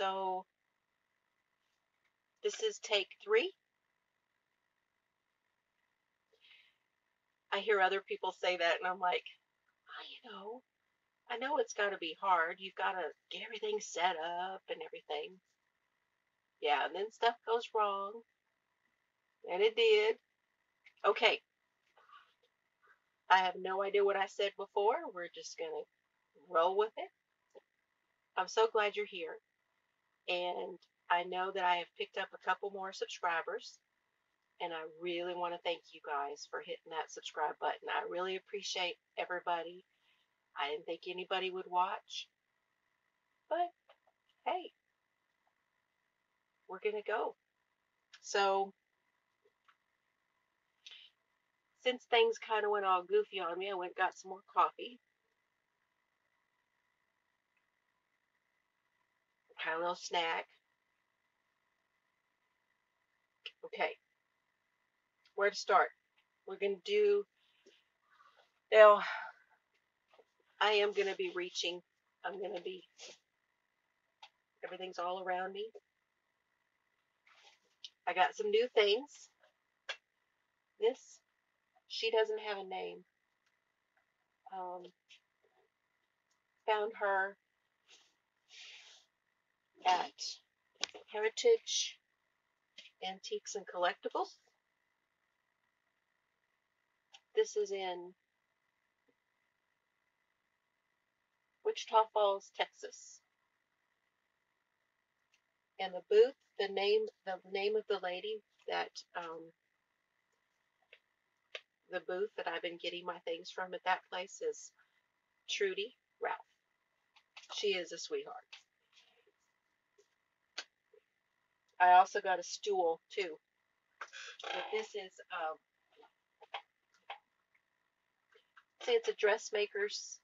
So this is take 3. I hear other people say that, and I'm like, I know it's got to be hard. You've got to get everything set up and everything. Yeah, and then stuff goes wrong, and it did. Okay, I have no idea what I said before. We're just going to roll with it. I'm so glad you're here, and I know that I have picked up a couple more subscribers, and I really want to thank you guys for hitting that subscribe button. I really appreciate everybody. I didn't think anybody would watch, but hey, we're going to go. So, since things kind of went all goofy on me, I went and got some more coffee. Had a little snack. Okay, where to start? We're going to do, now, I am going to be reaching. I'm going to be, everything's all around me. I got some new things. This, she doesn't have a name. Found her at Heritage Antiques and Collectibles. This is in Wichita Falls, Texas. And the booth, the name of the lady that the booth that I've been getting my things from at that place is Trudy Ralph. She is a sweetheart. I also got a stool too. But this is see, it's a dressmaker's.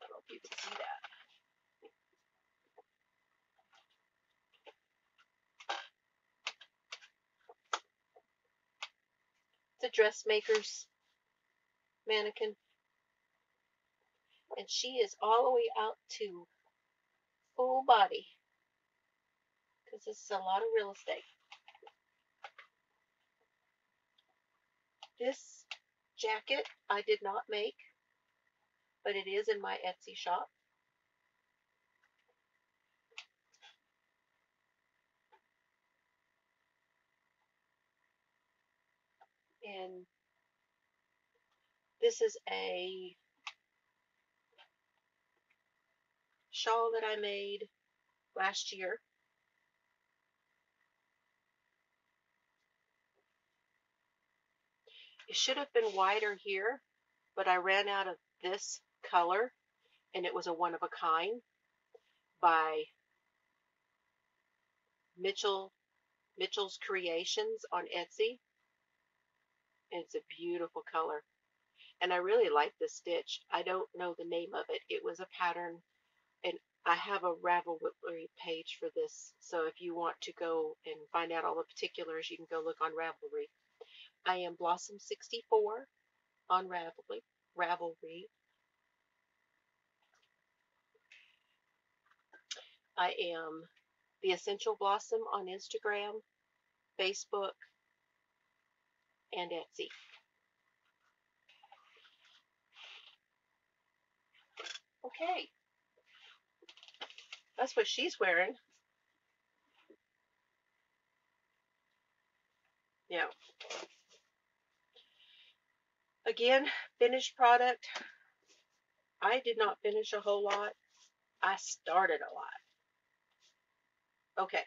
I don't know if you can see that. It's a dressmaker's mannequin, and she is all the way out to full body because this is a lot of real estate. This jacket I did not make, but it is in my Etsy shop. And this is a shawl that I made last year. It should have been wider here, but I ran out of this color, and it was a one of a kind by Mitchell's Creations on Etsy. And it's a beautiful color. And I really like this stitch. I don't know the name of it. It was a pattern, and I have a Ravelry page for this. So if you want to go and find out all the particulars, you can go look on Ravelry. I am Blossom 64 on Ravelry. I am The Essential Blossom on Instagram, Facebook, and Etsy. Okay. That's what she's wearing. Yeah. Again, finished product. I did not finish a whole lot. I started a lot. Okay.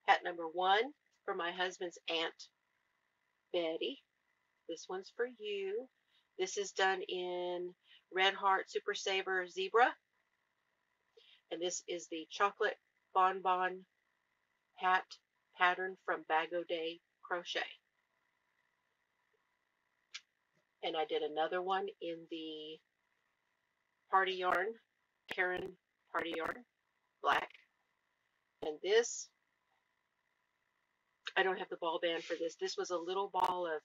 Hat number 1 for my husband's Aunt Betty. This one's for you. This is done in Red Heart Super Saver Zebra. And this is the chocolate bonbon hat pattern from Bag O' Day Crochet. And I did another one in the Party Yarn, Karen Party Yarn, black. And this, I don't have the ball band for this. This was a little ball of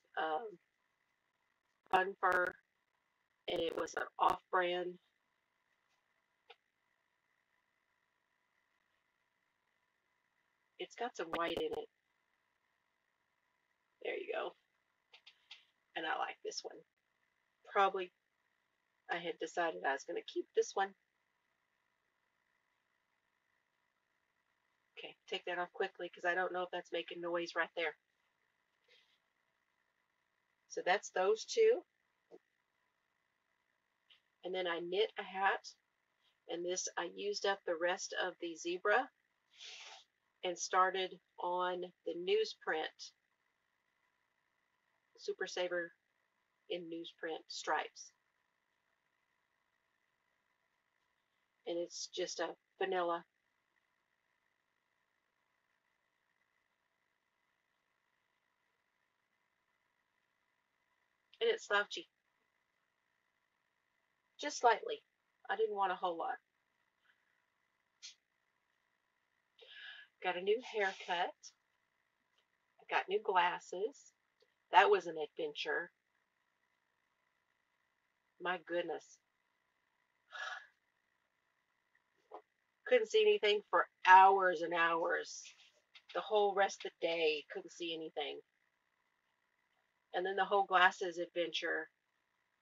fun fur, and it was an off-brand It's got some white in it. There you go. And I like this one. Probably I had decided I was going to keep this one. Okay, take that off quickly because I don't know if that's making noise right there. So that's those two. And then I knit a hat. And this, I used up the rest of the zebra and started on the newsprint, Super Saver in newsprint stripes. And it's just a vanilla. And it's slouchy. Just slightly. I didn't want a whole lot. Got a new haircut. I got new glasses. That was an adventure. My goodness. Couldn't see anything for hours and hours. The whole rest of the day, couldn't see anything. And then the whole glasses adventure.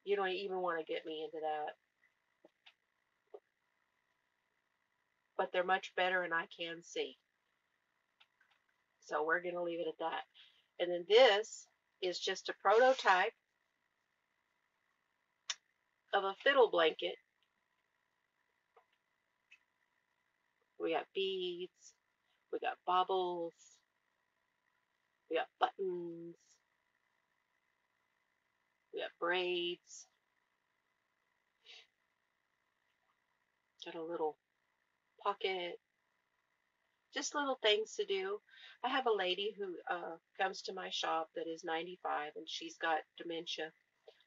You don't even want to get me into that. But they're much better and I can see. So we're going to leave it at that. And then this is just a prototype of a fiddle blanket. We got beads, we got baubles, we got buttons, we got braids. Got a little pocket. Just little things to do. I have a lady who comes to my shop that is 95 and she's got dementia,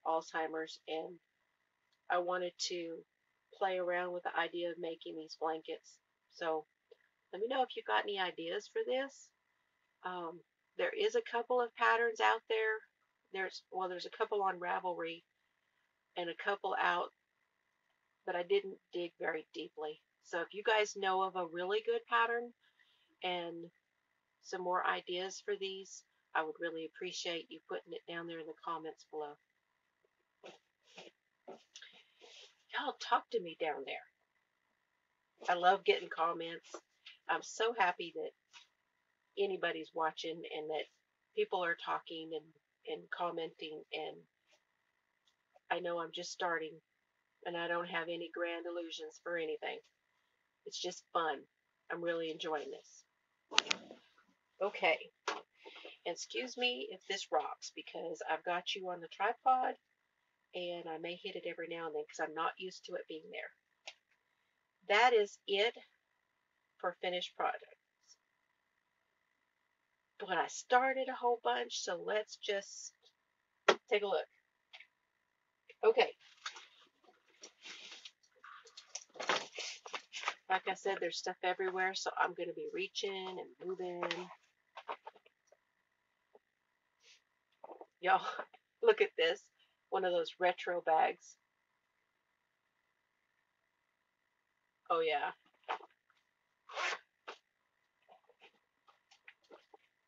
Alzheimer's, and I wanted to play around with the idea of making these blankets. So let me know if you've got any ideas for this. There is a couple of patterns out there. There's a couple on Ravelry and a couple out, but I didn't dig very deeply. So if you guys know of a really good pattern and some more ideas for these, I would really appreciate you putting it down there in the comments below. Y'all talk to me down there. I love getting comments. I'm so happy that anybody's watching and that people are talking and commenting, and I know I'm just starting and I don't have any grand illusions for anything. It's just fun. I'm really enjoying this. Okay. And excuse me if this rocks because I've got you on the tripod and I may hit it every now and then because I'm not used to it being there. That is it for finished products. But I started a whole bunch, so let's just take a look. Okay. Like I said, there's stuff everywhere, so I'm going to be reaching and moving. Y'all, look at this. One of those retro bags. Oh, yeah.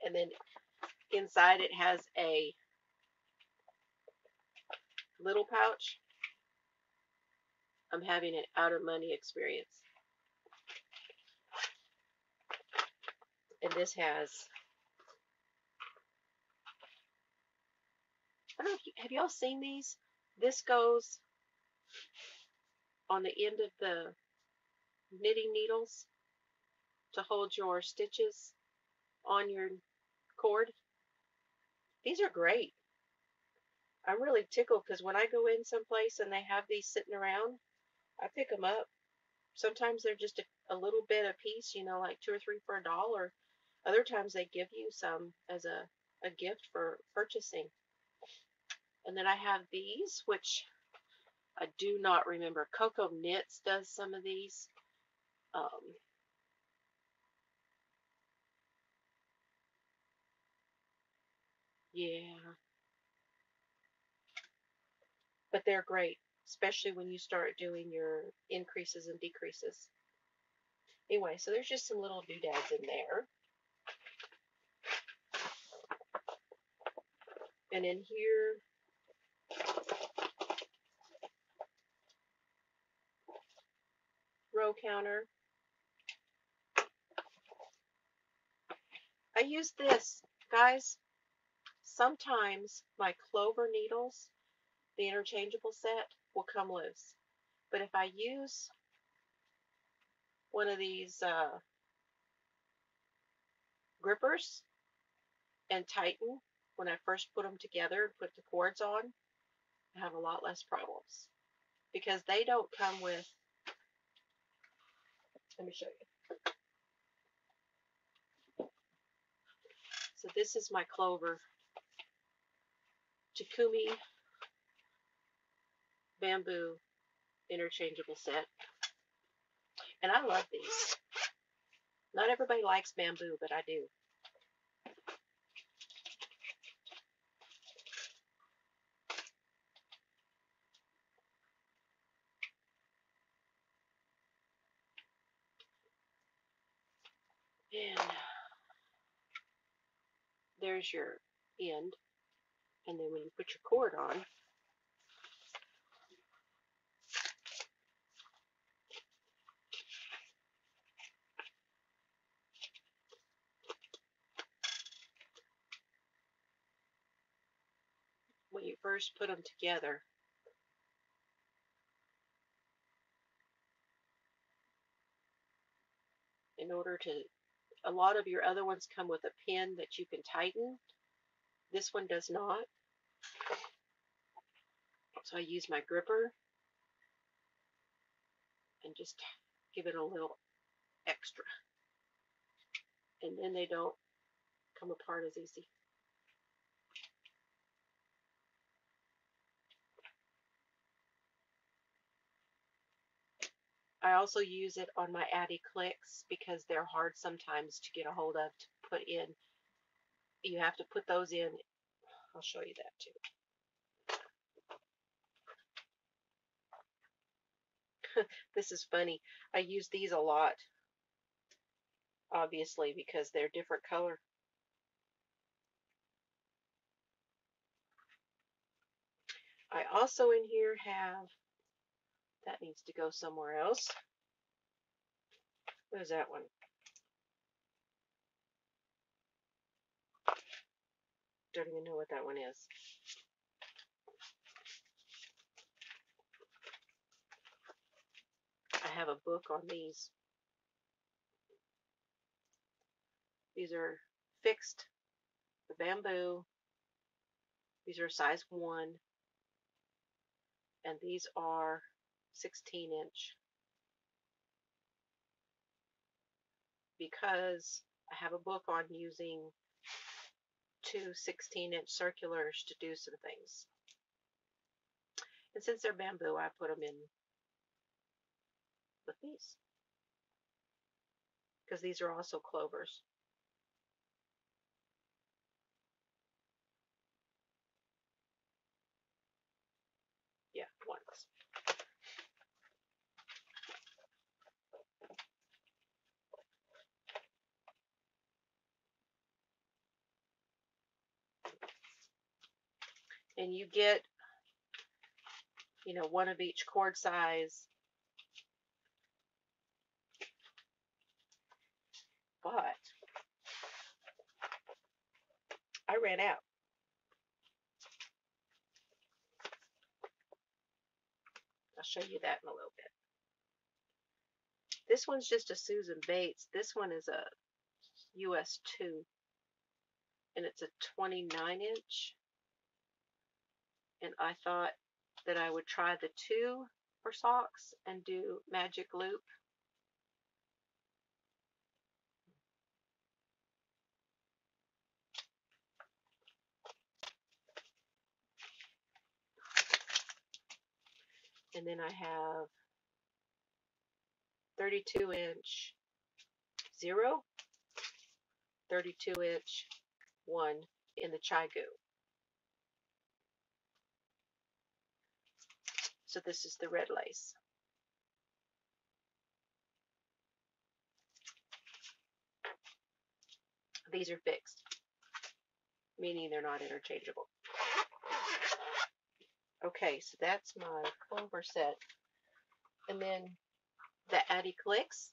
And then inside it has a little pouch. I'm having an out of money experience. And this has, I don't know if have y'all seen these? This goes on the end of the knitting needles to hold your stitches on your cord. These are great. I'm really tickled because when I go in someplace and they have these sitting around, I pick them up. Sometimes they're just a little bit a piece, you know, like 2 or 3 for $1. Other times they give you some as a gift for purchasing. And then I have these, which I do not remember. Coco Knits does some of these. Yeah. But they're great, especially when you start doing your increases and decreases. Anyway, so there's just some little doodads in there. And in here, row counter. I use this, guys. Sometimes my clover needles, the interchangeable set, will come loose. But if I use one of these grippers and tighten when I first put them together, put the cords on, I have a lot less problems. Because they don't come with, let me show you. So this is my clover Takumi bamboo interchangeable set. And I love these. Not everybody likes bamboo, but I do. And there's your end. And then when you put your cord on, when you first put them together, in order to, a lot of your other ones come with a pin that you can tighten. This one does not. So I use my gripper and just give it a little extra. And then they don't come apart as easy. I also use it on my Addy clicks because they're hard sometimes to get a hold of to put in. You have to put those in. I'll show you that too. This is funny. I use these a lot, obviously, because they're different color. I also in here have, that needs to go somewhere else. What is that one? Don't even know what that one is. I have a book on these. These are fixed, the bamboo. These are size 1. And these are 16-inch. Because I have a book on using 2 16-inch circulars to do some things. And since they're bamboo, I put them in with these. Because these are also clovers. Yeah, ones. And you get, one of each cord size. But I ran out. I'll show you that in a little bit. This one's just a Susan Bates. This one is a US 2. And it's a 29-inch. And I thought that I would try the 2 for socks and do magic loop. And then I have 32-inch 0, 32-inch 1 in the chai goo. So this is the red lace. These are fixed, meaning they're not interchangeable. Okay, so that's my clover set. And then the Addy Clicks.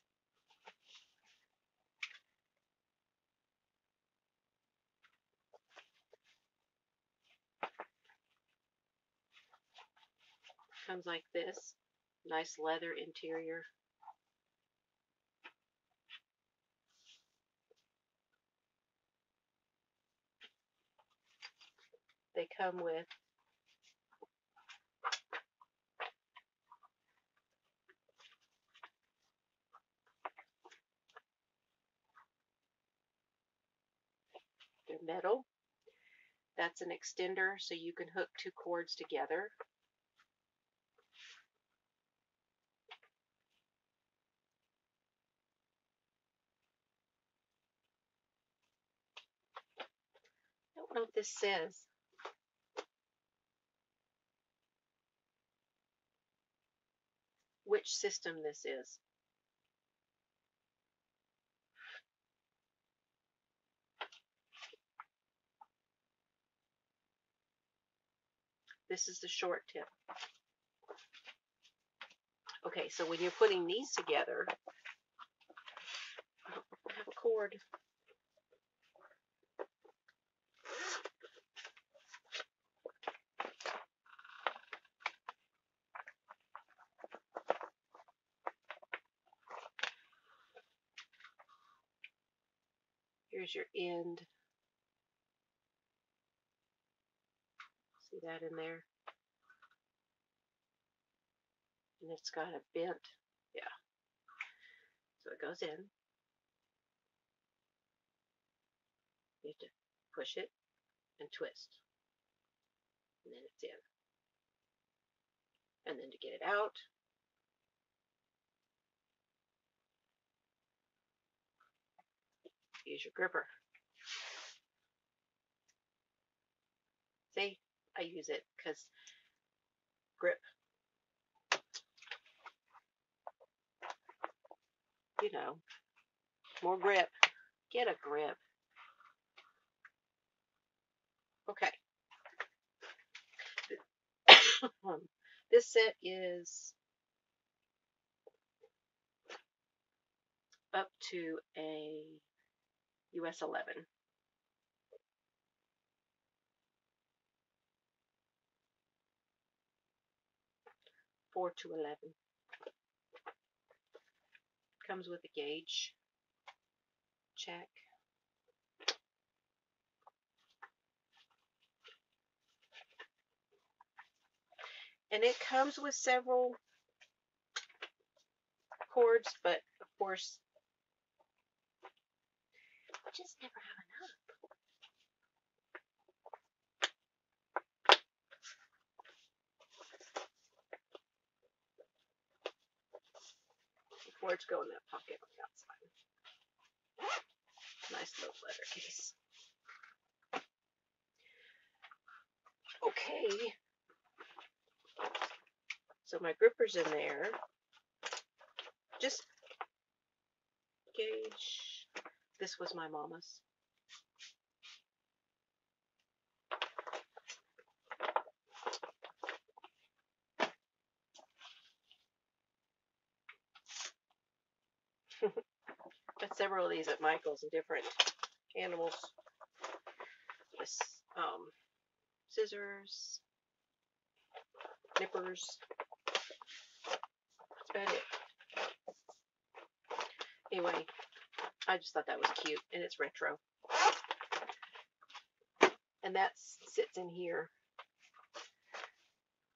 Comes like this. Nice leather interior. They come with their metal. That's an extender, so you can hook two cords together. I don't know what this says. Which system this is. This is the short tip. Okay, so when you're putting these together, I don't have a cord. Here's your end. See that in there? And it's got a bent, yeah. So it goes in. You have to push it and twist. And then it's in. And then to get it out, use your gripper. See, I use it because grip. You know, more grip. Get a grip. Okay. This set is up to a US 11. 4 to 11. Comes with a gauge check. And it comes with several cords, but of course, I just never have enough. The cords go in that pocket on the outside. Nice little leather case. Okay. So my gripper's in there. Just gauge. This was my mama's. Got several of these at Michael's and different animals. This scissors, nippers. That's about it. Anyway, I just thought that was cute, and it's retro. And that sits in here.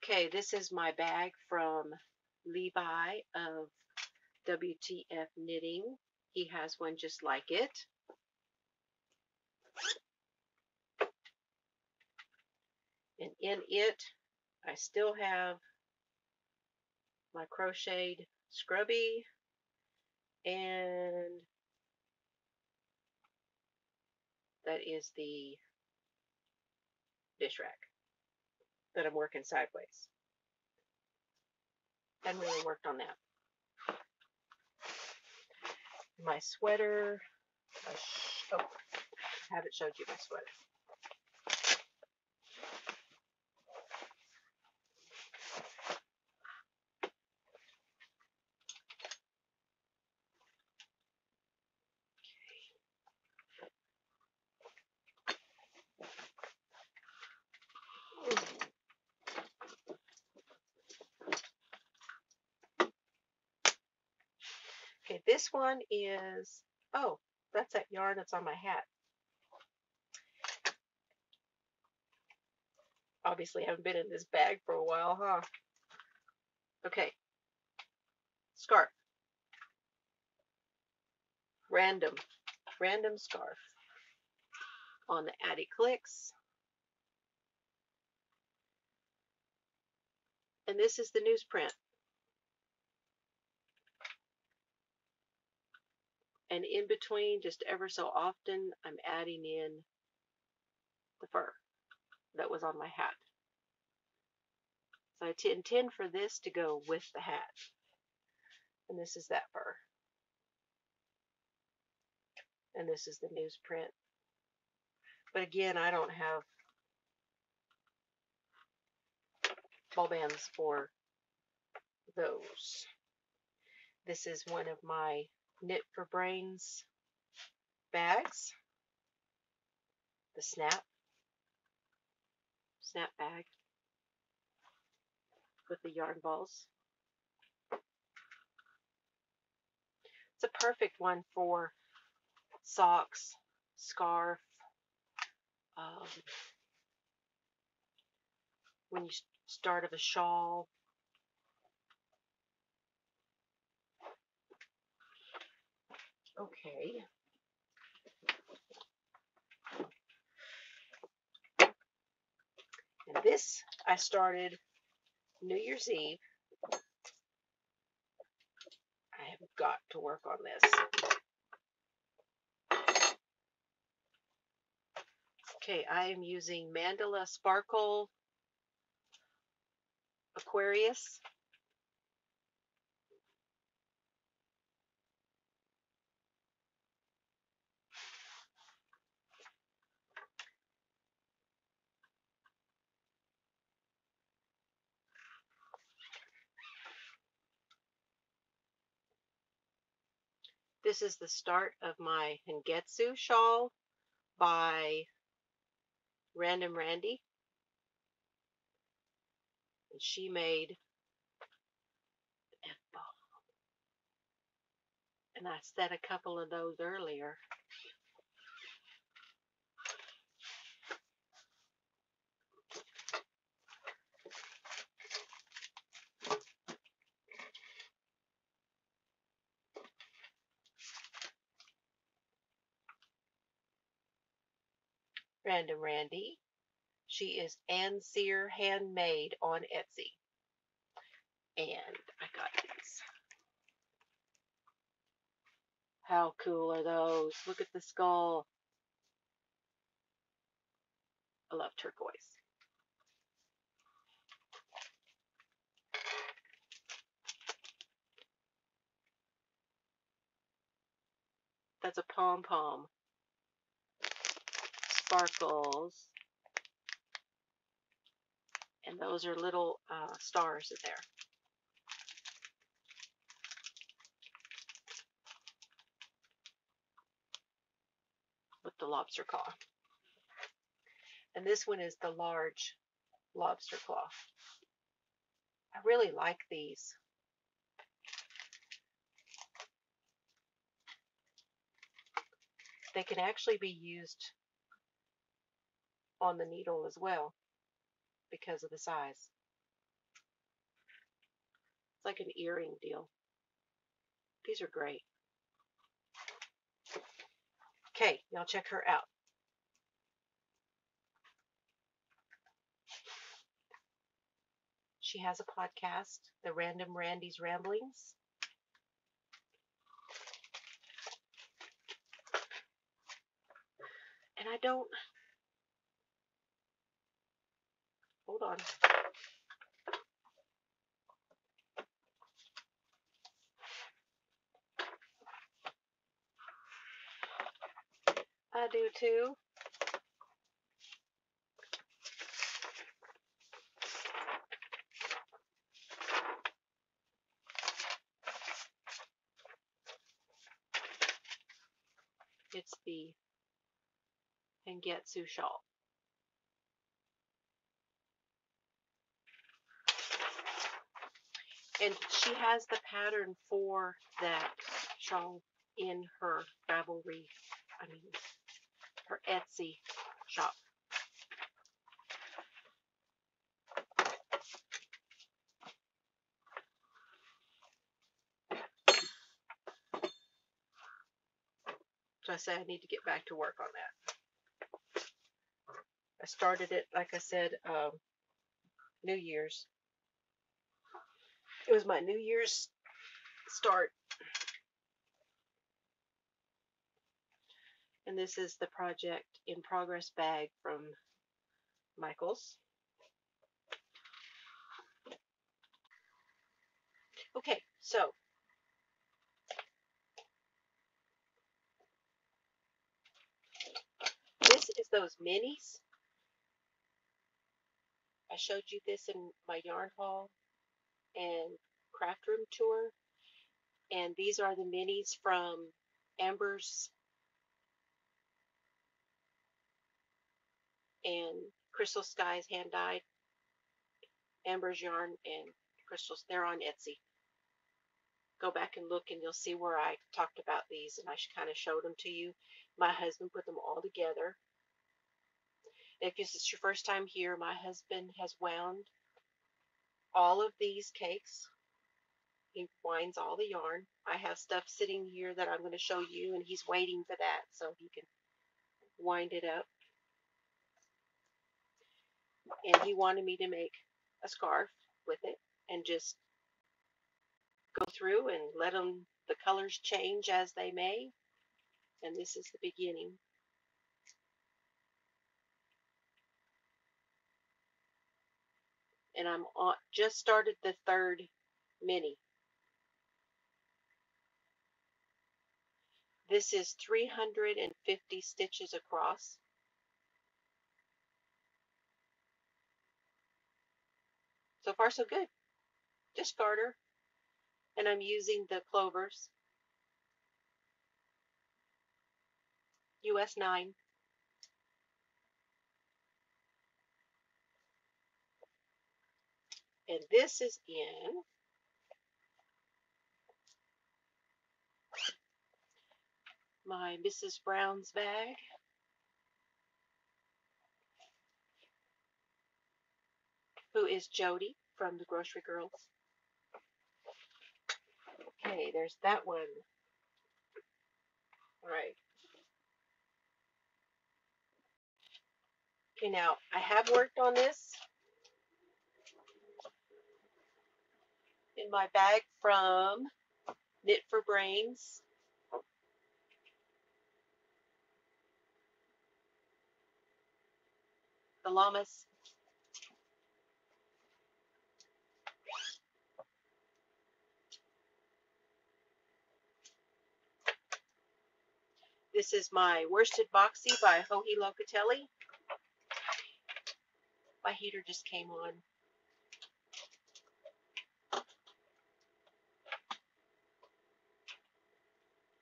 Okay, this is my bag from Levi of WTF Knitting. He has one just like it. And in it, I still have my crocheted scrubby and that is the dish rack that I'm working sideways. Hadn't really worked on that. My sweater. I haven't showed you my sweater. this one is, oh, that's that yarn that's on my hat. Obviously, I haven't been in this bag for a while, huh? Okay. Scarf. Random scarf. On the Addy Clicks. And this is the newsprint. And in between, just ever so often, I'm adding in the fur that was on my hat. So I intend for this to go with the hat. And this is that fur. And this is the newsprint. But again, I don't have ball bands for those. This is one of my Knit for Brains bags. The snap bag with the yarn balls. It's a perfect one for socks, scarf, when you start of a shawl. Okay. And this I started New Year's Eve. I have got to work on this. Okay, I am using Mandala Sparkle Aquarius. This is the start of my Hengetsu shawl by Random Randy. And she made an F-ball. And I set a couple of those earlier. Random Randy. She is Ann Sear Handmade on Etsy. And I got these. How cool are those? Look at the skull. I love turquoise. That's a pom-pom. Sparkles. And those are little stars in there. With the lobster claw. And this one is the large lobster claw. I really like these. They can actually be used on the needle as well because of the size. It's like an earring deal. These are great. Okay, y'all check her out. She has a podcast, The Random Randy's Ramblings. And I don't... Hold on. I do too. It's the Hengetsu shawl. And she has the pattern for that shown in her Ravelry, her Etsy shop. So I said I need to get back to work on that. I started it, like I said, New Year's. It was my New Year's start. And this is the project in progress bag from Michaels. Okay, so this is those minis. I showed you this in my yarn haul and craft room tour. And these are the minis from Amber's and Crystal Sky's hand dyed. Amber's yarn and Crystal's, they're on Etsy. Go back and look and you'll see where I talked about these and I kind of showed them to you. My husband put them all together. If this is your first time here, my husband has wound all of these cakes. He winds all the yarn. I have stuff sitting here that I'm going to show you, and he's waiting for that so he can wind it up. And he wanted me to make a scarf with it and just go through and let the colors change as they may. And this is the beginning. And I'm just started the third mini. This is 350 stitches across. So far so good. Just garter. And I'm using the clovers. US 9. And this is in my Mrs. Brown's bag. Who is Jody from the Grocery Girls. Okay, there's that one. All right. Okay, now I have worked on this in my bag from Knit for Brains. The llamas. This is my worsted boxy by Joji Locatelli. My heater just came on.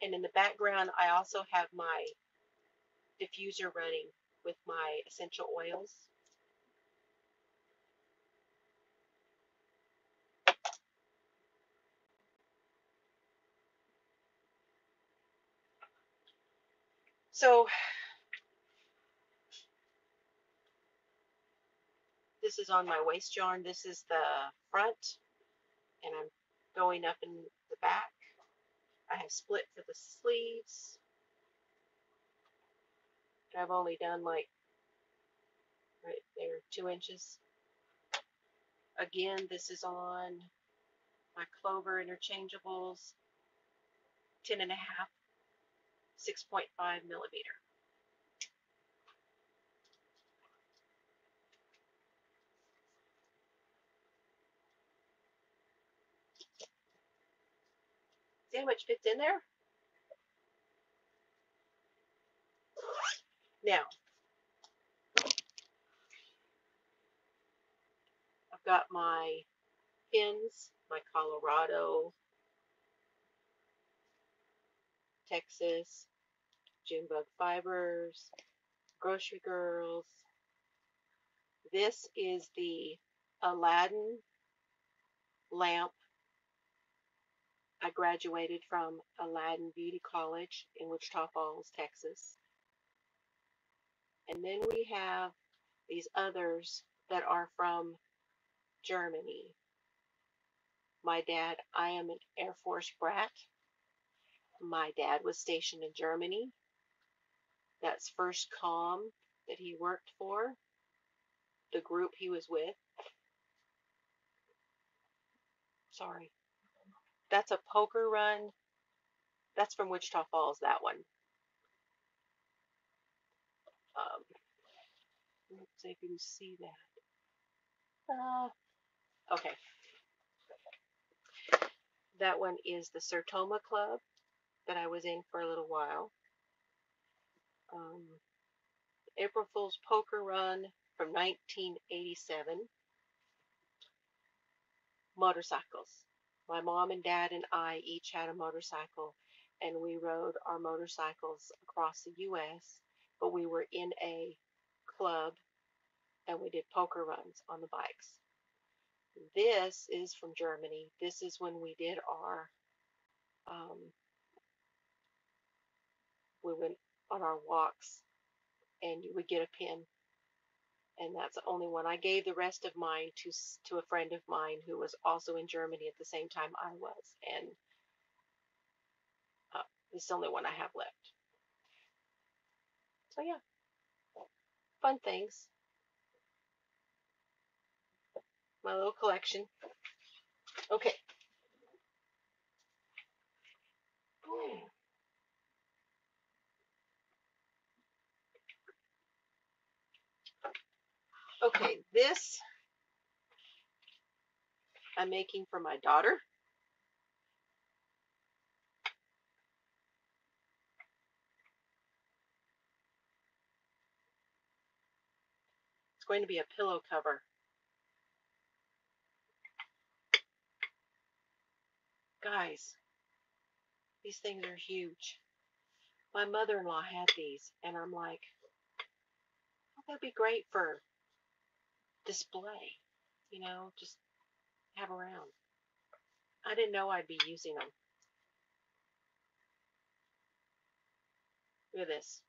And in the background, I also have my diffuser running with my essential oils. So this is on my waist yarn. This is the front, and I'm going up in the back. I have split for the sleeves. I've only done like right there 2 inches. Again, this is on my Clover interchangeables, 10.5, 6.5 millimeter. See how much fits in there? Now, I've got my pins, my Colorado, Texas, Junebug Fibers, Grocery Girls. This is the Aladdin lamp I graduated from Aladdin Beauty College in Wichita Falls, Texas. And then we have these others that are from Germany. My dad, I am an Air Force brat. My dad was stationed in Germany. That's First Com that he worked for, the group he was with. Sorry. That's a poker run. That's from Wichita Falls, that one. Let's see if you can see that. Okay. That one is the Sertoma Club that I was in for a little while. April Fool's Poker Run from 1987. Motorcycles. My mom and dad and I each had a motorcycle, and we rode our motorcycles across the U.S., but we were in a club, and we did poker runs on the bikes. This is from Germany. This is when we did our, we went on our walks, and you would get a pin, and that's the only one. I gave the rest of mine to a friend of mine who was also in Germany at the same time I was, and this is the only one I have left. So yeah, fun things. My little collection. Okay. Okay, this I'm making for my daughter. It's going to be a pillow cover. Guys, these things are huge. My mother-in-law had these, and I'm like, oh, that'd be great for display, just have around. I didn't know I'd be using them. Look at this.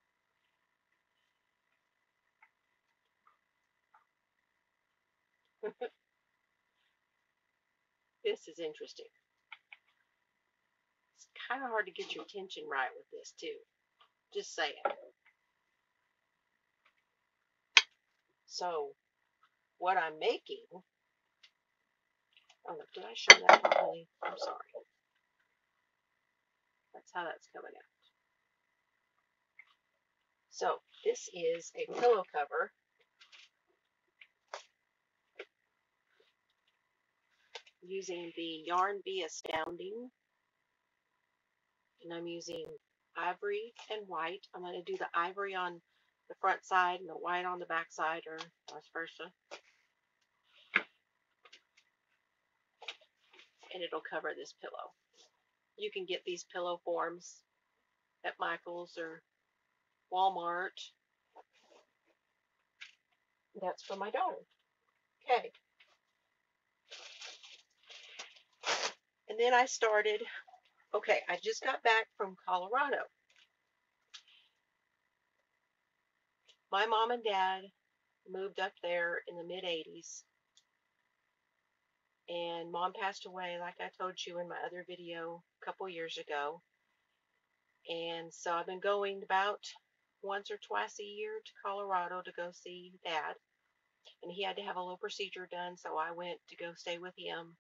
This is interesting. It's kind of hard to get your attention right with this, too. Just saying. So, what I'm making... Oh, did I show that properly? I'm sorry. That's how that's coming out. So, this is a pillow cover using the Yarn Bee Astounding, and I'm using ivory and white. I'm going to do the ivory on the front side and the white on the back side, or vice versa, and it'll cover this pillow. You can get these pillow forms at Michael's or Walmart. That's for my daughter. Okay. And then I started, okay, I just got back from Colorado. My mom and dad moved up there in the mid-80s. And mom passed away, like I told you in my other video a couple years ago. And so I've been going about once or twice a year to Colorado to go see dad. And he had to have a little procedure done, so I went to go stay with him.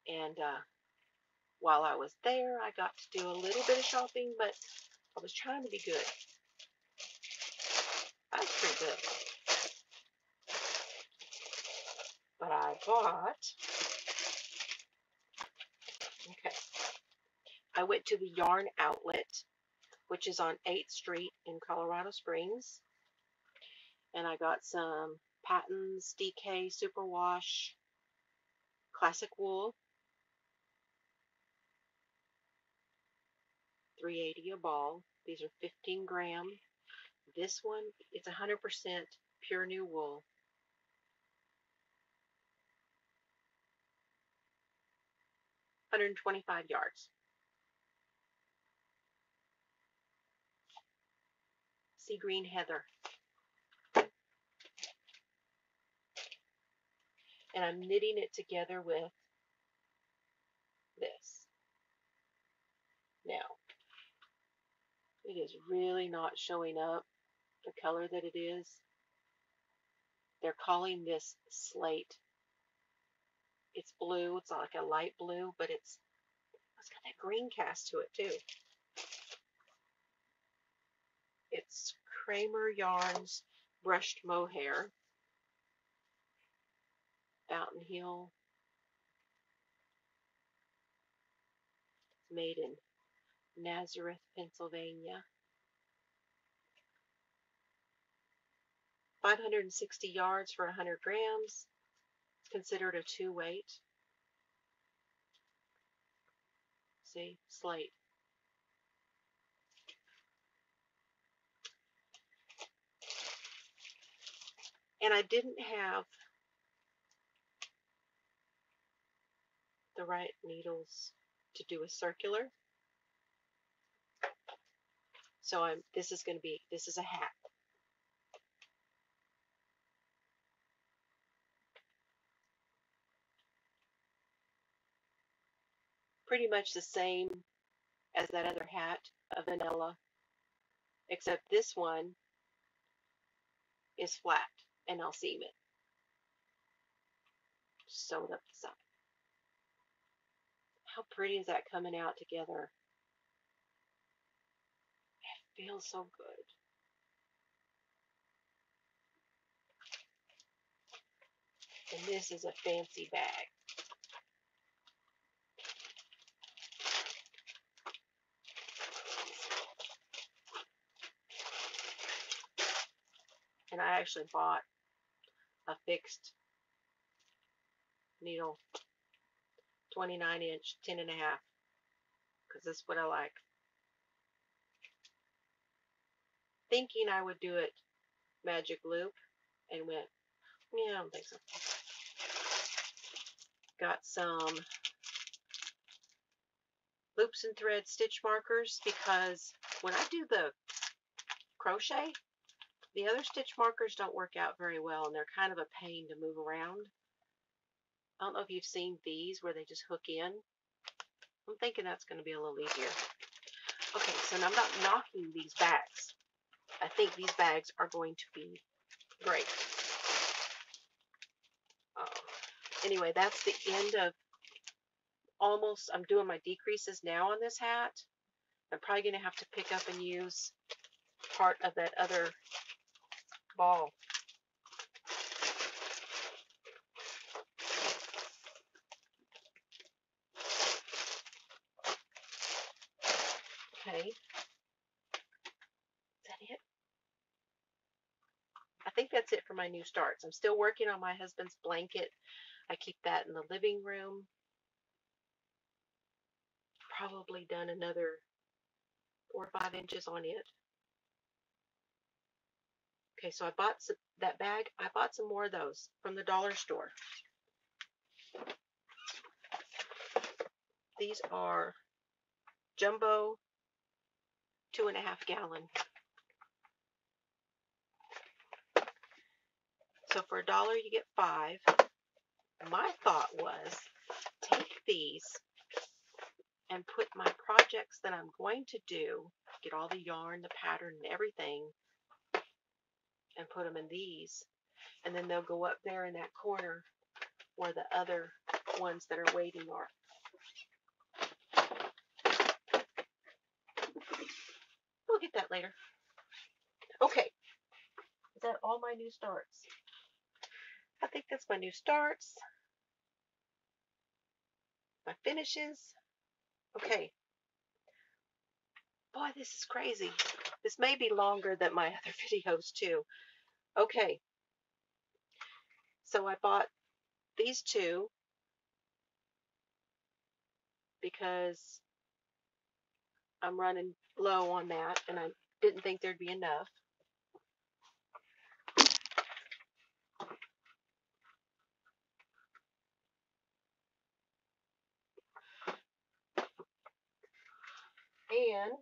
And while I was there, I got to do a little bit of shopping, but I was trying to be good. I was pretty good. But I bought, okay, I went to the Yarn Outlet, which is on 8th Street in Colorado Springs. And I got some Patton's DK Superwash Classic Wool, $3.80 a ball. These are 15 gram. This one, it's 100% pure new wool. 125 yards. Sea green heather. And I'm knitting it together with this. Now, it is really not showing up the color that it is. They're calling this slate. It's blue. It's like a light blue, but it's got that green cast to it too. It's Kramer Yarns brushed mohair. Fountain Hill. It's made in Nazareth, Pennsylvania. 560 yards for 100 grams. It's considered a 2 weight. See, slate. And I didn't have the right needles to do a circular. So this is a hat. Pretty much the same as that other hat, a vanilla, except this one is flat and I'll seam it. Sew it up the side. How pretty is that coming out together? It feels so good. And this is a fancy bag. And I actually bought a fixed needle, 29-inch, 10 and a half, because that's what I like. Thinking I would do it magic loop, and went, yeah, I don't think so. Got some loops and thread stitch markers, because when I do the crochet, the other stitch markers don't work out very well, and they're kind of a pain to move around. I don't know if you've seen these where they just hook in. I'm thinking that's going to be a little easier. Okay, so now I'm not knocking these bags. I think these bags are going to be great. Anyway, that's the end of almost, I'm doing my decreases now on this hat. I'm probably going to have to pick up and use part of that other ball. Okay. Is that it? I think that's it for my new starts. I'm still working on my husband's blanket. I keep that in the living room. Probably done another 4 or 5 inches on it. Okay, so I bought that bag. I bought some more of those from the dollar store. These are jumbo 2.5 gallon. So for $1 you get 5. My thought was take these and put my projects that I'm going to do, get all the yarn, the pattern, and everything, and put them in these, and then they'll go up there in that corner where the other ones that are waiting are. We'll get that later. Okay, is that all my new starts? I think that's my new starts. My finishes. Okay. Boy, this is crazy. This may be longer than my other videos too. Okay. So I bought these two because I'm running low on that and I didn't think there'd be enough. And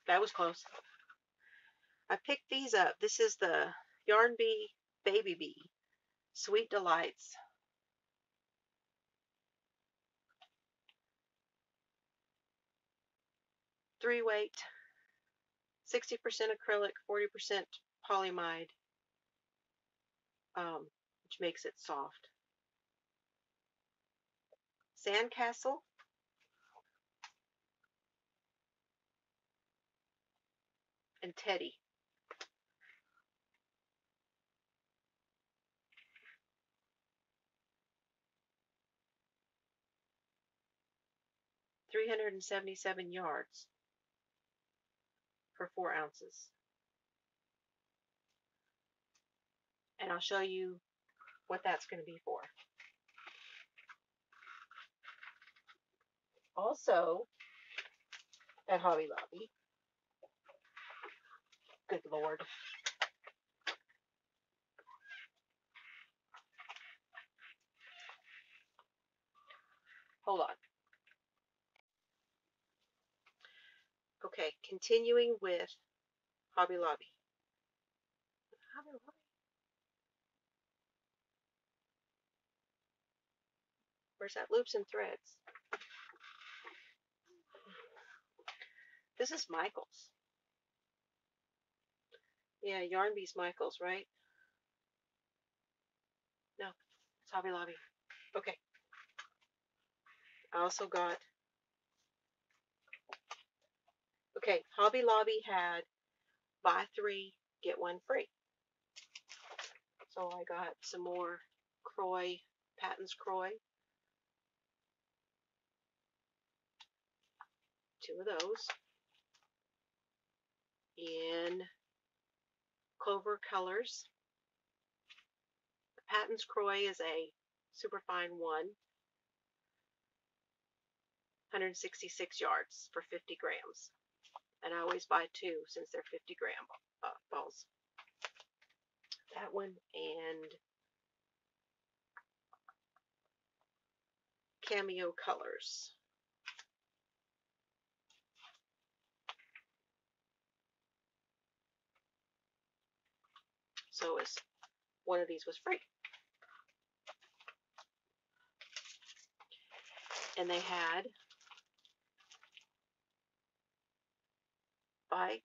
that was close. I picked these up. This is the Yarn Bee Baby Bee Sweet Delights. 3-weight, 60% acrylic, 40% polyamide, which makes it soft. Sandcastle, and Teddy. $377 yards for 4 ounces. And I'll show you what that's going to be for. Also, at Hobby Lobby, good Lord, hold on. Okay, continuing with Hobby Lobby. Hobby Lobby. Where's that? Loops and Threads. This is Michael's. Yeah, Yarn Bee's Michael's, right? No, it's Hobby Lobby. Okay. I also got, okay, Hobby Lobby had buy 3, get 1 free. So I got some more Croy, Patton's Croy. 2 of those. In Clover Colors. Patton's Croy is a superfine 166 yards for 50 grams. And I always buy 2 since they're 50-gram balls. That one and Cameo Colors. So one of these was free. And they had buy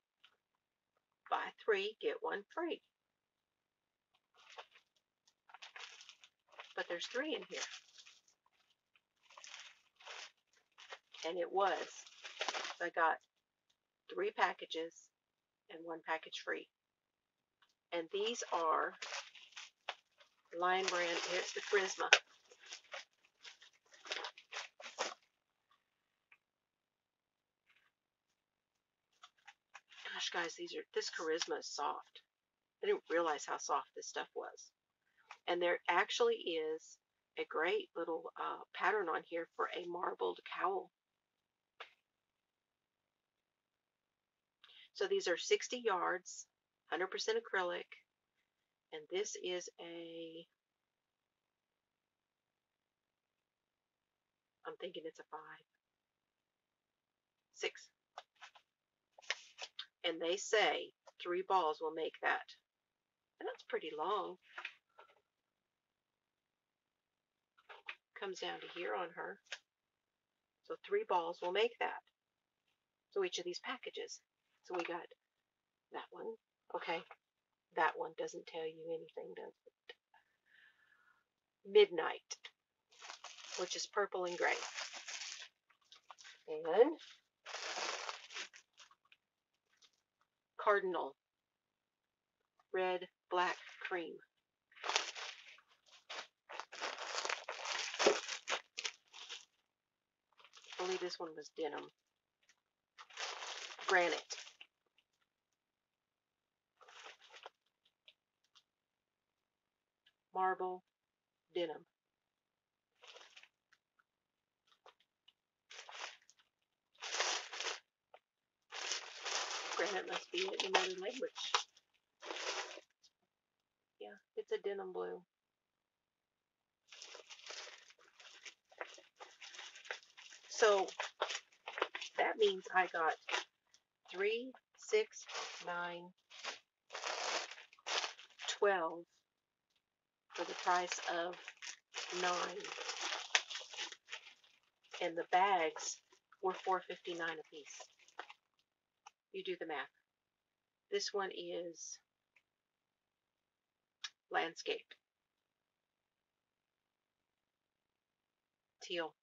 3, get 1 free. But there's 3 in here. And it was. So I got 3 packages and 1 package free. And these are Lion Brand. Here's the Charisma. Gosh, guys, this Charisma is soft. I didn't realize how soft this stuff was. And there actually is a great little pattern on here for a marbled cowl. So these are 60 yards, 100% acrylic, and this is I'm thinking it's a 5, 6. And they say 3 balls will make that. And that's pretty long. Comes down to here on her. So 3 balls will make that. So each of these packages. So we got that one. Okay. That one doesn't tell you anything, does it? Midnight, which is purple and gray. And Cardinal, red, black, cream. I believe this one was denim. Granite. Marble, denim. print must be in another language. Yeah, it's a denim blue. So that means I got 3, 6, 9, 12 for the price of 9. And the bags were $4.59 a piece. You do the math. This one is landscape. Teal.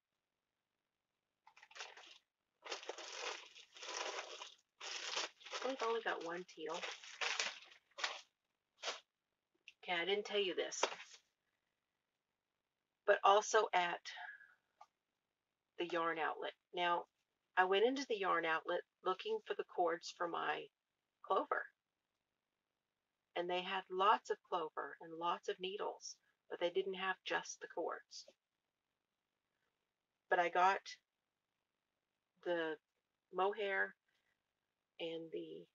I've only got one teal. Okay, I didn't tell you this. But also at the yarn outlet. Now, I went into the yarn outlet looking for the cords for my clover. And they had lots of clover and lots of needles, but they didn't have just the cords. But I got the mohair and the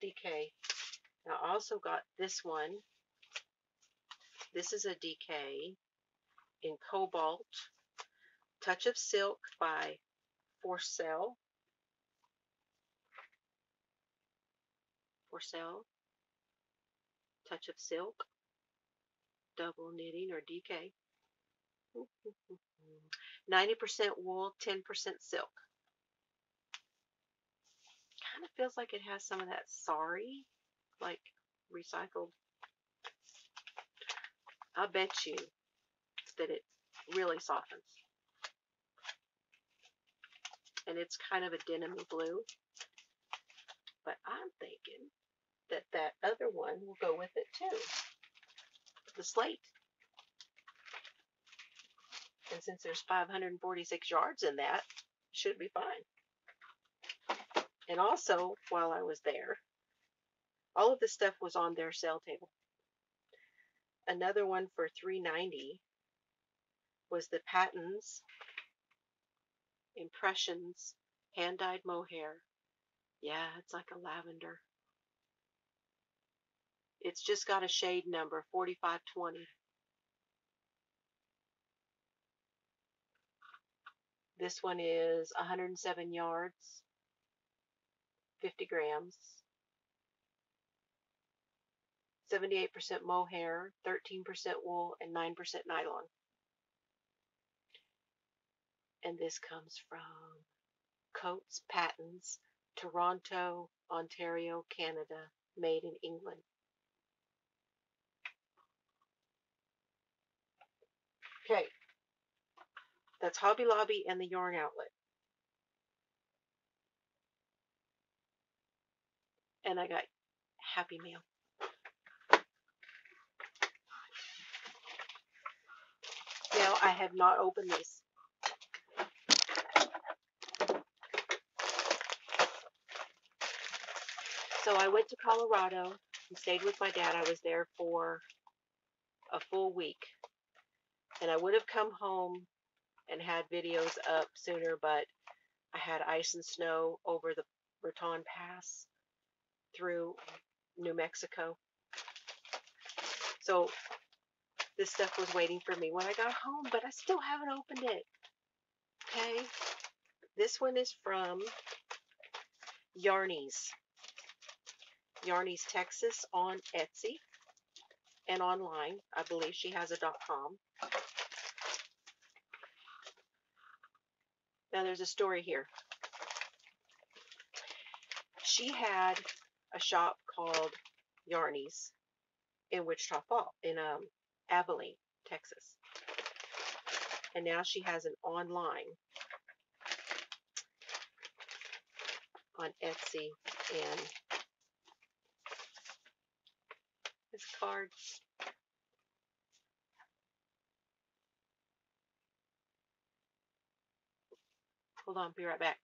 DK. Now, I also got this one. This is a DK in Cobalt. Touch of Silk by Forcell. Touch of Silk. Double knitting or DK. 90% wool, 10% silk. Kind of feels like it has some of that sari, like recycled. I bet you that it really softens. And it's kind of a denim blue. But I'm thinking that that other one will go with it too. The slate. And since there's 546 yards in that, it should be fine. And also, while I was there, all of this stuff was on their sale table. Another one for $3.90 was the Patton's Impressions hand-dyed mohair. Yeah, it's like a lavender. It's just got a shade number, 4520. This one is 107 yards, 50 grams, 78% mohair, 13% wool, and 9% nylon. And this comes from Coats Patents, Toronto, Ontario, Canada, made in England. Okay, that's Hobby Lobby and the yarn outlet. And I got Happy Meal. Now, I have not opened these. So I went to Colorado and stayed with my dad. I was there for a full week. And I would have come home and had videos up sooner, but I had ice and snow over the Raton Pass through New Mexico. So this stuff was waiting for me when I got home, but I still haven't opened it. Okay. This one is from Yarnies. Yarnies, Texas on Etsy and online. I believe she has a .com. Now there's a story here. She had a shop called Yarnies in Wichita Falls, in Abilene, Texas. And now she has an online on Etsy, and this card. Hold on, be right back.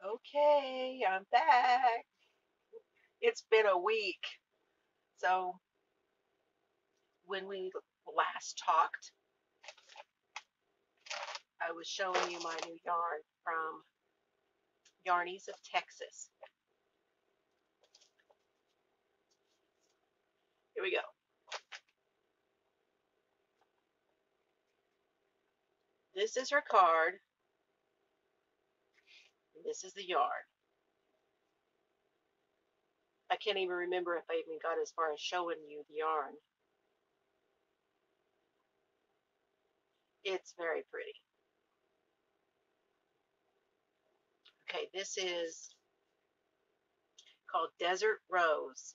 Okay, I'm back. It's been a week. So when we last talked, I was showing you my new yarn from Yarnies of Texas. Here we go. This is her card. And this is the yarn. I can't even remember if I even got as far as showing you the yarn. It's very pretty. Okay, this is called Desert Rose.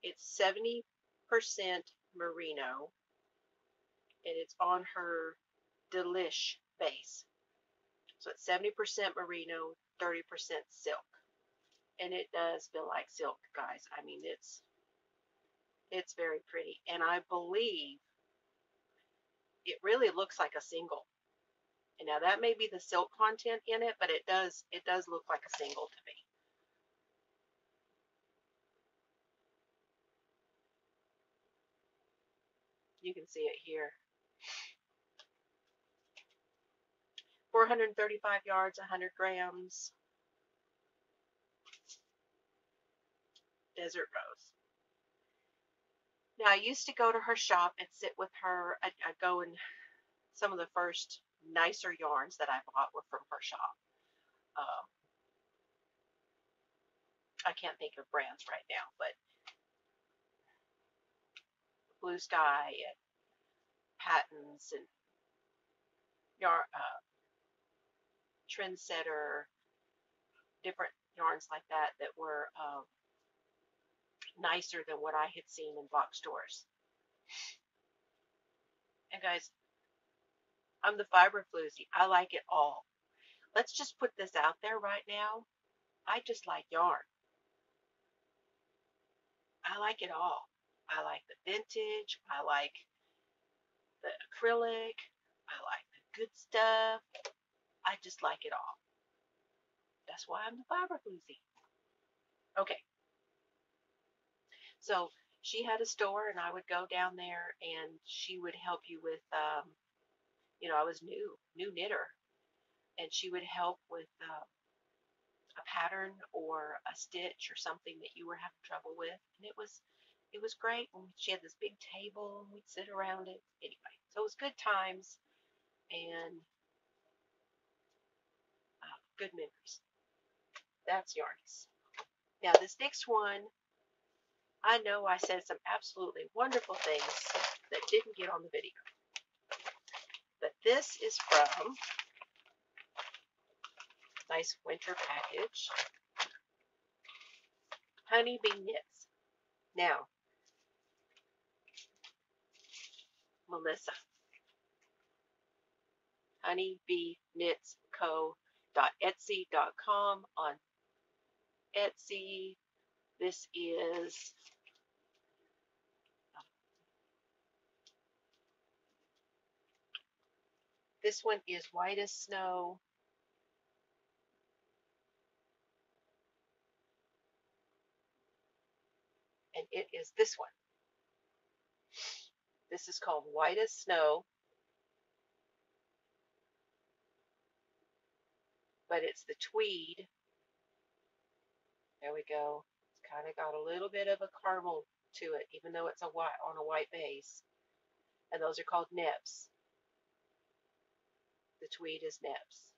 It's 70% merino, and it's on her Delish base. So it's 70% merino, 30% silk. And it does feel like silk, guys. I mean, it's very pretty. And I believe it really looks like a single. And now that may be the silk content in it, but it does look like a single to me. You can see it here. 435 yards, 100 grams. Desert Rose. Now, I used to go to her shop and sit with her. I'd go in some of the first nicer yarns that I bought were from her shop. I can't think of brands right now, but Blue Sky and Patents and yarn, Trendsetter, different yarns like that that were nicer than what I had seen in box stores. And guys, I'm the fiber floozie. I like it all. Let's just put this out there right now. I just like yarn. I like it all. I like the vintage. I like the acrylic. I like the good stuff. I just like it all. That's why I'm the fiber floozie. Okay. So she had a store, and I would go down there, and she would help you with, I was new knitter, and she would help with a pattern or a stitch or something that you were having trouble with, and it was great. And she had this big table, and we'd sit around it. Anyway, so it was good times and good memories. That's Yarnies. Now this next one, I know I said some absolutely wonderful things that didn't get on the video. But this is from nice winter package, Honeybee Knits. Now, Melissa, honeybeeknitsco.etsy.com on Etsy. This is this one is white as snow. And it is this one. This is called White as Snow, but it's the tweed. There we go. It's kind of got a little bit of a caramel to it, even though it's on a white base. And those are called nips. The tweed is nips.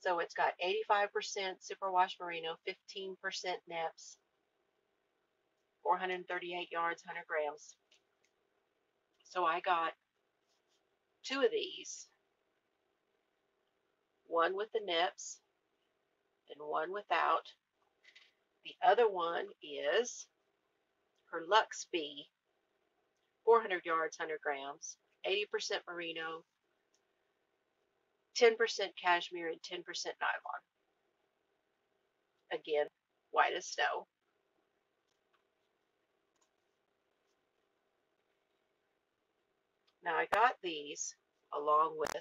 So it's got 85% superwash merino, 15% nips, 438 yards, 100 grams. So I got two of these, one with the nips and one without. The other one is her Luxe Bee, 400 yards, 100 grams, 80% merino, 10% cashmere, and 10% nylon. Again, white as snow. Now I got these along with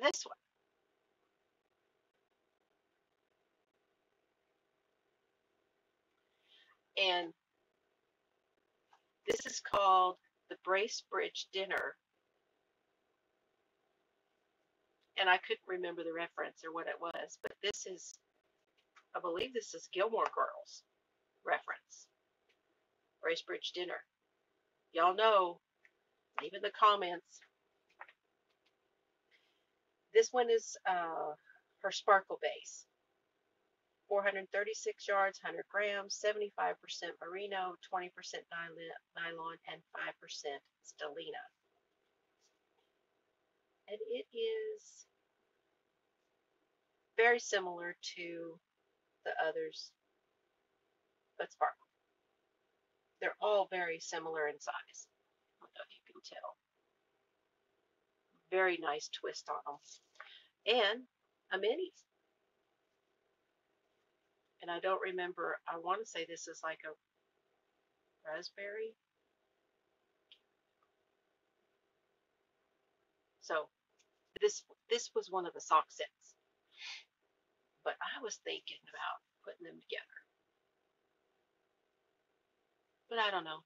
this one. And this is called the Bracebridge Dinner. and I couldn't remember the reference or what it was, but this is, I believe this is Gilmore Girls reference. Bracebridge Dinner. Y'all know, leave in the comments. This one is her sparkle base. 436 yards, 100 grams, 75% merino, 20% nylon, and 5% stellina. And it is very similar to the others, but sparkle. They're all very similar in size. I don't know if you can tell. Very nice twist on them. And a mini. And I don't remember, I want to say this is like a raspberry. So this was one of the sock sets. But I was thinking about putting them together. But I don't know.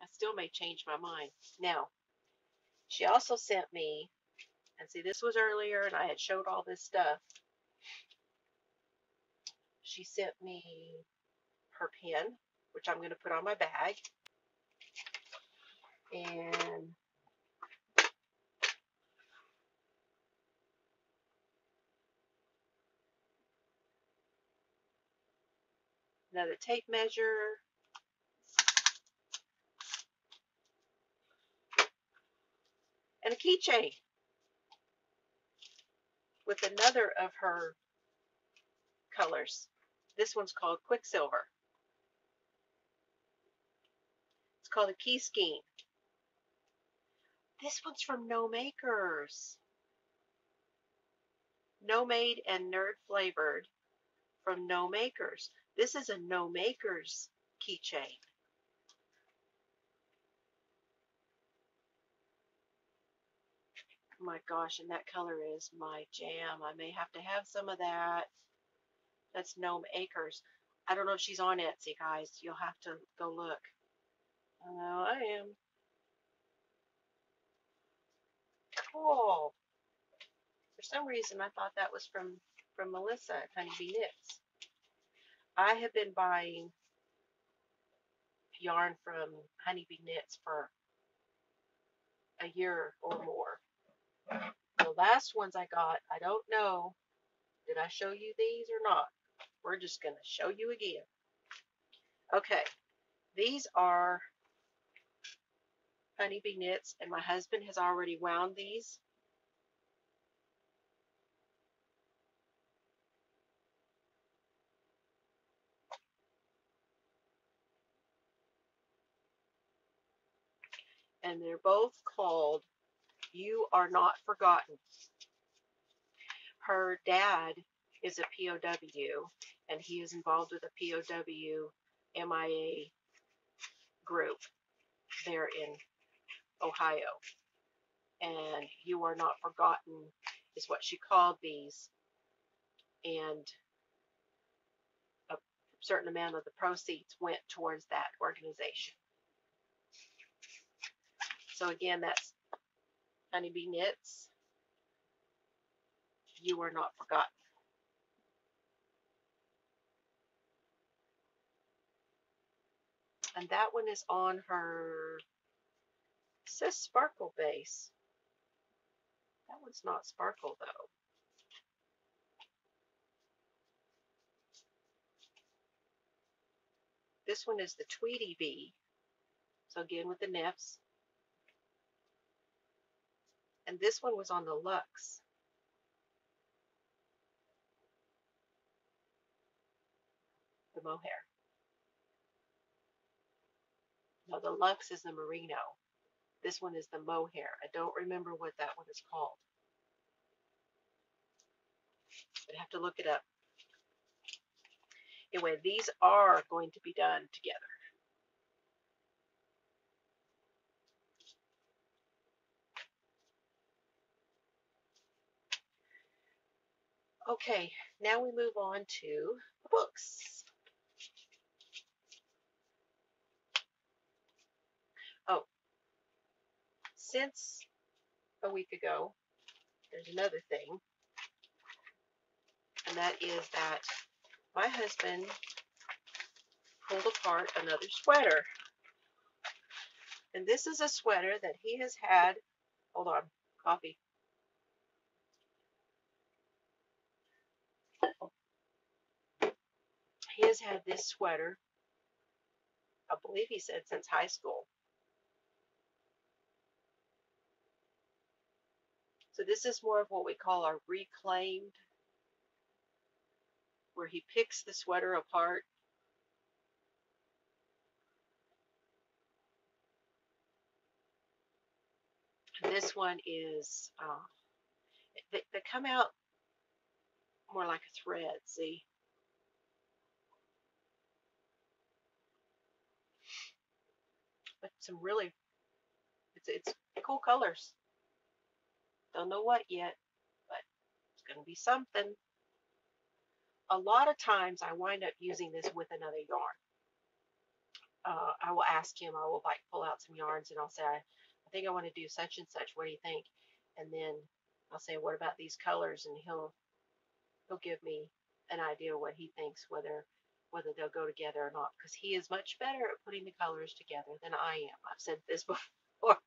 I still may change my mind. Now, she also sent me, and see, this was earlier, and I had showed all this stuff. She sent me her pen, which I'm going to put on my bag. And another tape measure. And a keychain with another of her colors. This one's called Quicksilver. It's called a key scheme. This one's from No Makers. No Made and Nerd Flavored from No Makers. This is a No Makers keychain. Oh my gosh, and that color is my jam. I may have to have some of that. That's No Makers. I don't know if she's on Etsy, guys. You'll have to go look. I know I am. Cool. For some reason, I thought that was from Melissa at Honeybee Knits. I have been buying yarn from Honeybee Knits for a year or more. The last ones I got, I don't know, did I show you these or not? We're just going to show you again. Okay, these are Honeybee Knits, and my husband has already wound these. And they're both called You Are Not Forgotten. Her dad is a POW, and he is involved with a POW MIA group there in Ohio. And You Are Not Forgotten is what she called these. And a certain amount of the proceeds went towards that organization. So again, that's Honeybee Knits. You Are Not Forgotten. And that one is on her, it says sparkle base. That one's not sparkle though. This one is the Tweety Bee. So again with the nifs. And this one was on the Lux. The mohair. No, the Lux is the merino. This one is the mohair. I don't remember what that one is called. I'd have to look it up. Anyway, these are going to be done together. Okay, now we move on to the books. Oh, since a week ago, there's another thing, and that is that my husband pulled apart another sweater. And this is a sweater that he has had, hold on, coffee. He has had this sweater, I believe he said, since high school. So this is more of what we call our reclaimed, where he picks the sweater apart. This one is, they come out more like a thread, see? But some really, it's cool colors. Don't know what yet, but it's going to be something. A lot of times I wind up using this with another yarn. I will ask him, I will like pull out some yarns and I'll say, I think I want to do such and such. What do you think? And then I'll say, what about these colors? And he'll give me an idea of what he thinks, whether they'll go together or not, because he is much better at putting the colors together than I am. I've said this before.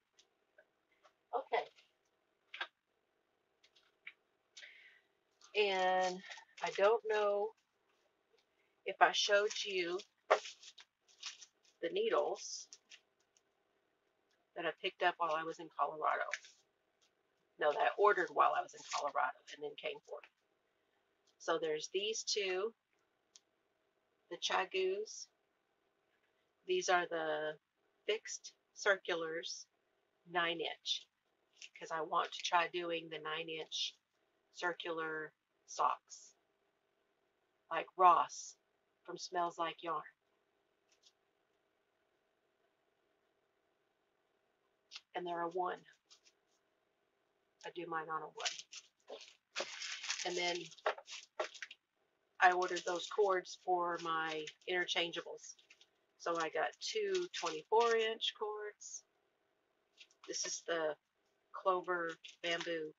Okay. And I don't know if I showed you the needles that I picked up while I was in Colorado. No, that I ordered while I was in Colorado and then came for it. So there's these two, the Chagus. These are the fixed circulars, 9-inch, because I want to try doing the 9-inch circular socks, like Ross from Smells Like Yarn. And they're a 1. I do mine on a 1. And then I ordered those cords for my interchangeables. So I got two 24-inch cords. This is the Clover Bamboo,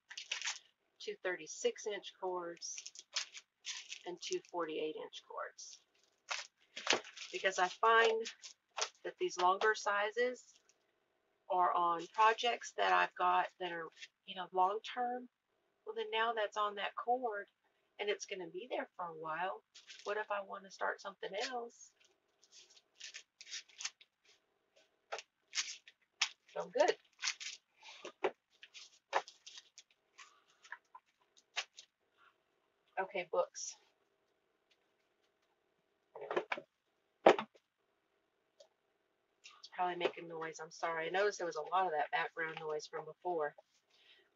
two 36-inch cords, and two 48-inch cords. Because I find that these longer sizes are on projects that I've got that are, long term. Well, then now that's on that cord and it's going to be there for a while. What if I want to start something else? So good. Okay, books. It's probably making noise. I'm sorry. I noticed there was a lot of that background noise from before.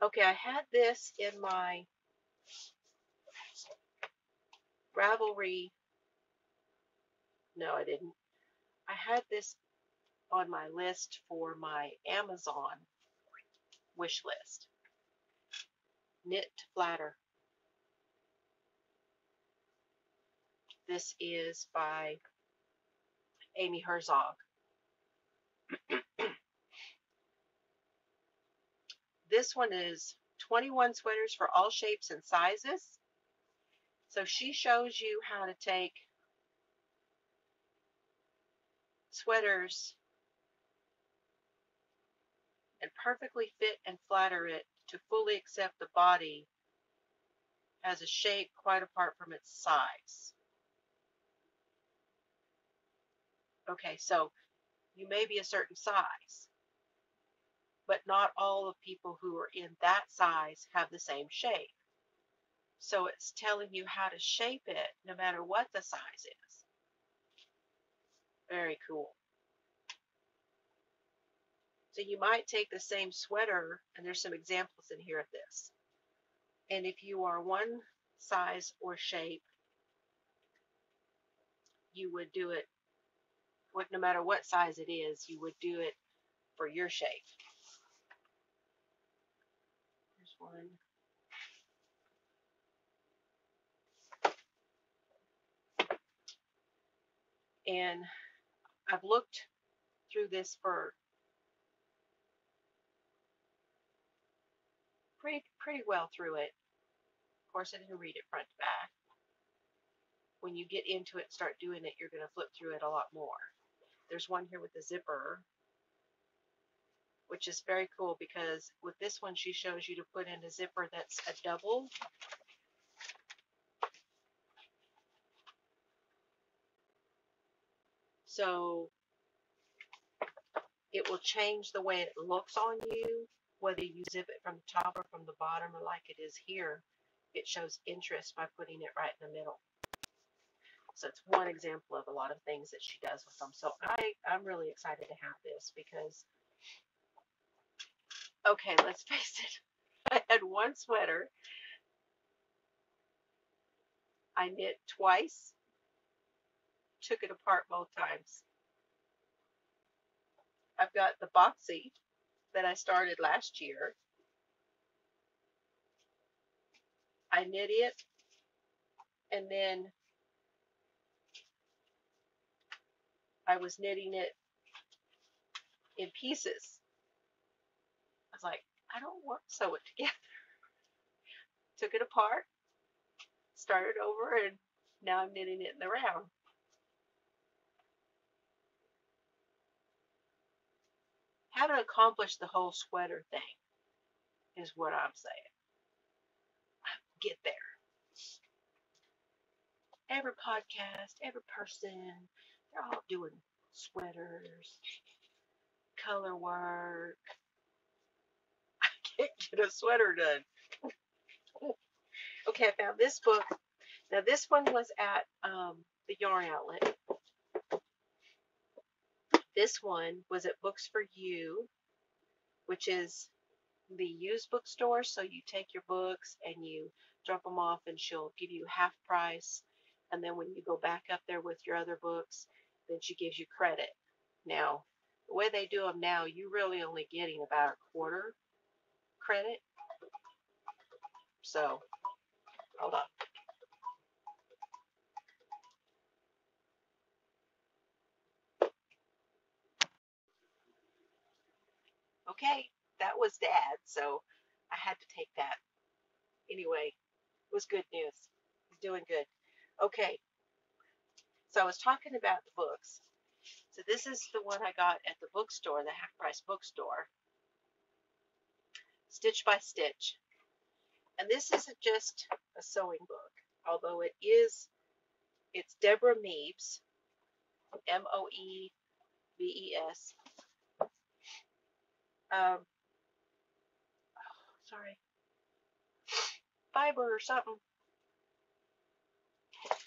Okay, I had this in my Ravelry. No, I didn't. I had this on my list for my Amazon wish list. Knit to Flatter. This is by Amy Herzog. This one is 21 sweaters for all shapes and sizes. So she shows you how to take sweaters and perfectly fit and flatter it to fully accept the body has a shape quite apart from its size. Okay, so you may be a certain size, but not all of people who are in that size have the same shape. So it's telling you how to shape it no matter what the size is. Very cool. So you might take the same sweater, and there's some examples in here of this. And if you are one size or shape, you would do it, no matter what size it is, you would do it for your shape. Here's one. And I've looked through this for pretty well through it. Of course, I didn't read it front to back. When you get into it and start doing it, you're going to flip through it a lot more. There's one here with the zipper, which is very cool because with this one, she shows you to put in a zipper that's a double. So it will change the way it looks on you, whether you zip it from the top or from the bottom, or like it is here. It shows interest by putting it right in the middle. So it's one example of a lot of things that she does with them. So I'm really excited to have this because, okay, let's face it. I had one sweater. I knit twice, took it apart both times. I've got the boxy that I started last year. I knit it, and then I was knitting it in pieces. I was like, I don't want to sew it together. Took it apart, started over, and now I'm knitting it in the round. How to accomplish the whole sweater thing is what I'm saying. Get there. Every podcast, every person, they're all doing sweaters, color work. I can't get a sweater done. Okay, I found this book. Now, this one was at the yarn outlet. This one was at Books for You, which is the used bookstore. So you take your books and you drop them off, and she'll give you half price. And then when you go back up there with your other books, then she gives you credit. Now, the way they do them now, you're really only getting about a quarter credit. So, hold on. Okay, that was Dad, so I had to take that. Anyway, it was good news. He's doing good. Okay, so I was talking about the books. So this is the one I got at the bookstore, the half price bookstore. Stitch by Stitch. And this isn't just a sewing book, although it's Deborah Meebs, Moebes. Sorry, fiber or something.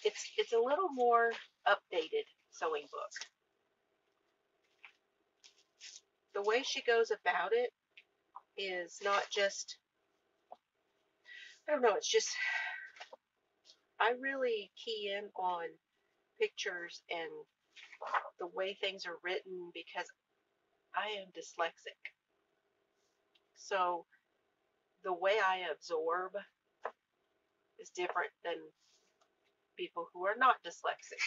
It's a little more updated sewing book. The way she goes about it is not just, I don't know, it's just, I really key in on pictures and the way things are written because I am dyslexic. So the way I absorb is different than people who are not dyslexic.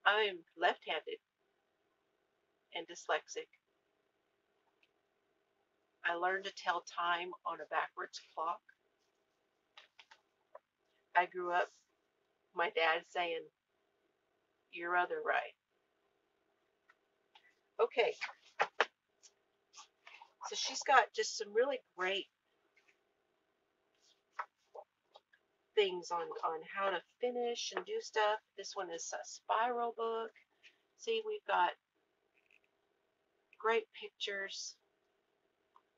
I'm left-handed and dyslexic. I learned to tell time on a backwards clock. I grew up, my dad saying, "Your other right." Okay, so she's got just some really great things on how to finish and do stuff. This one is a spiral book. See, we've got great pictures.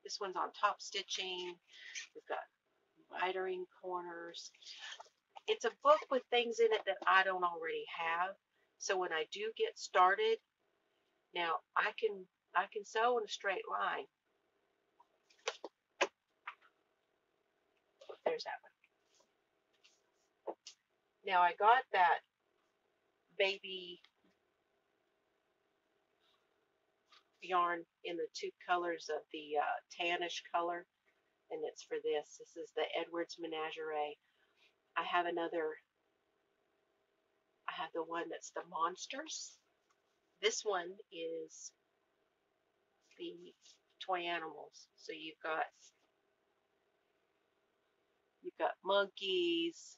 This one's on top stitching. We've got mitering corners. It's a book with things in it that I don't already have. So when I do get started, now I can sew in a straight line. There's that one. Now I got that baby yarn in the two colors of the tannish color, and it's for this. This is the Edwards Menagerie. I have the one that's the monsters. This one is the toy animals. So you've got You've got monkeys,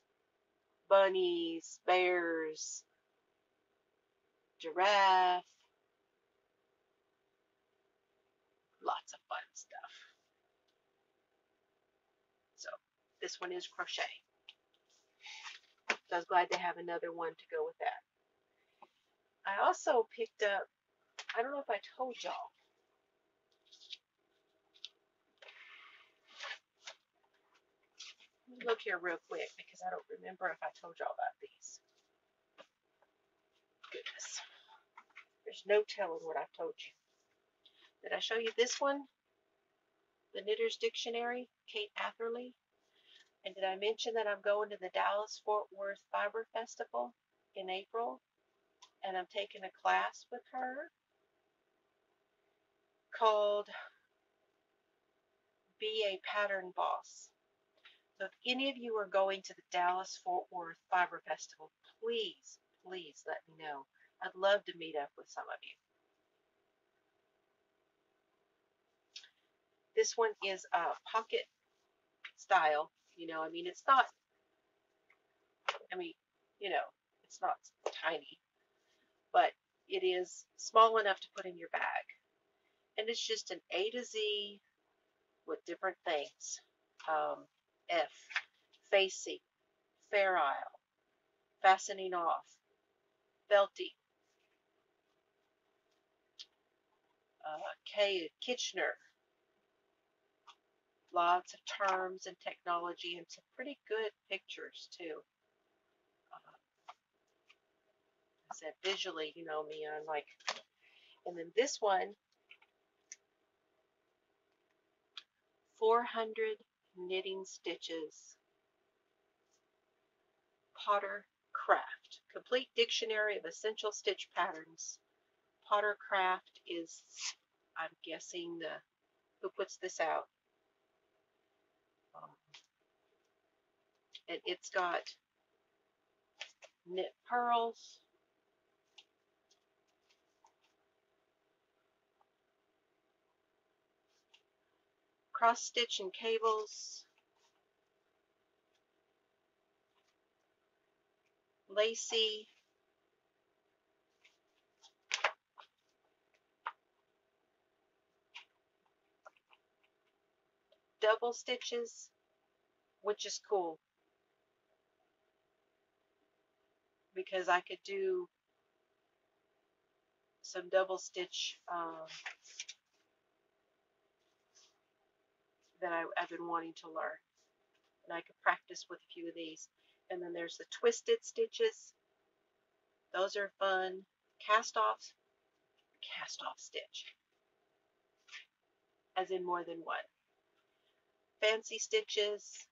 bunnies, bears, giraffe, lots of fun stuff. So this one is crochet. So I was glad to have another one to go with that. I also picked up, I don't know if I told y'all, let me look here real quick because I don't remember if I told y'all about these. Goodness. There's no telling what I've told you. Did I show you this one? The Knitter's Dictionary, Kate Atherley. And did I mention that I'm going to the Dallas-Fort Worth Fiber Festival in April? And I'm taking a class with her called Be a Pattern Boss. So if any of you are going to the Dallas-Fort Worth Fiber Festival, please, please let me know. I'd love to meet up with some of you. This one is a pocket style. You know, I mean, it's not, it's not tiny, but it is small enough to put in your bag. And it's just an A to Z with different things. F, facing, fair isle, fastening off, felting, K, Kitchener. Lots of terms and technology and some pretty good pictures too. I said visually, you know me, I'm like, and then this one, 400 knitting stitches, Potter Craft, complete dictionary of essential stitch patterns. Potter Craft is, I'm guessing, who puts this out. And it's got knit pearls, cross stitch and cables, lacy, double stitches, which is cool because I could do some double stitch that I've been wanting to learn, and I could practice with a few of these. And then there's the twisted stitches. Those are fun. Cast off stitch, as in more than one. Fancy stitches,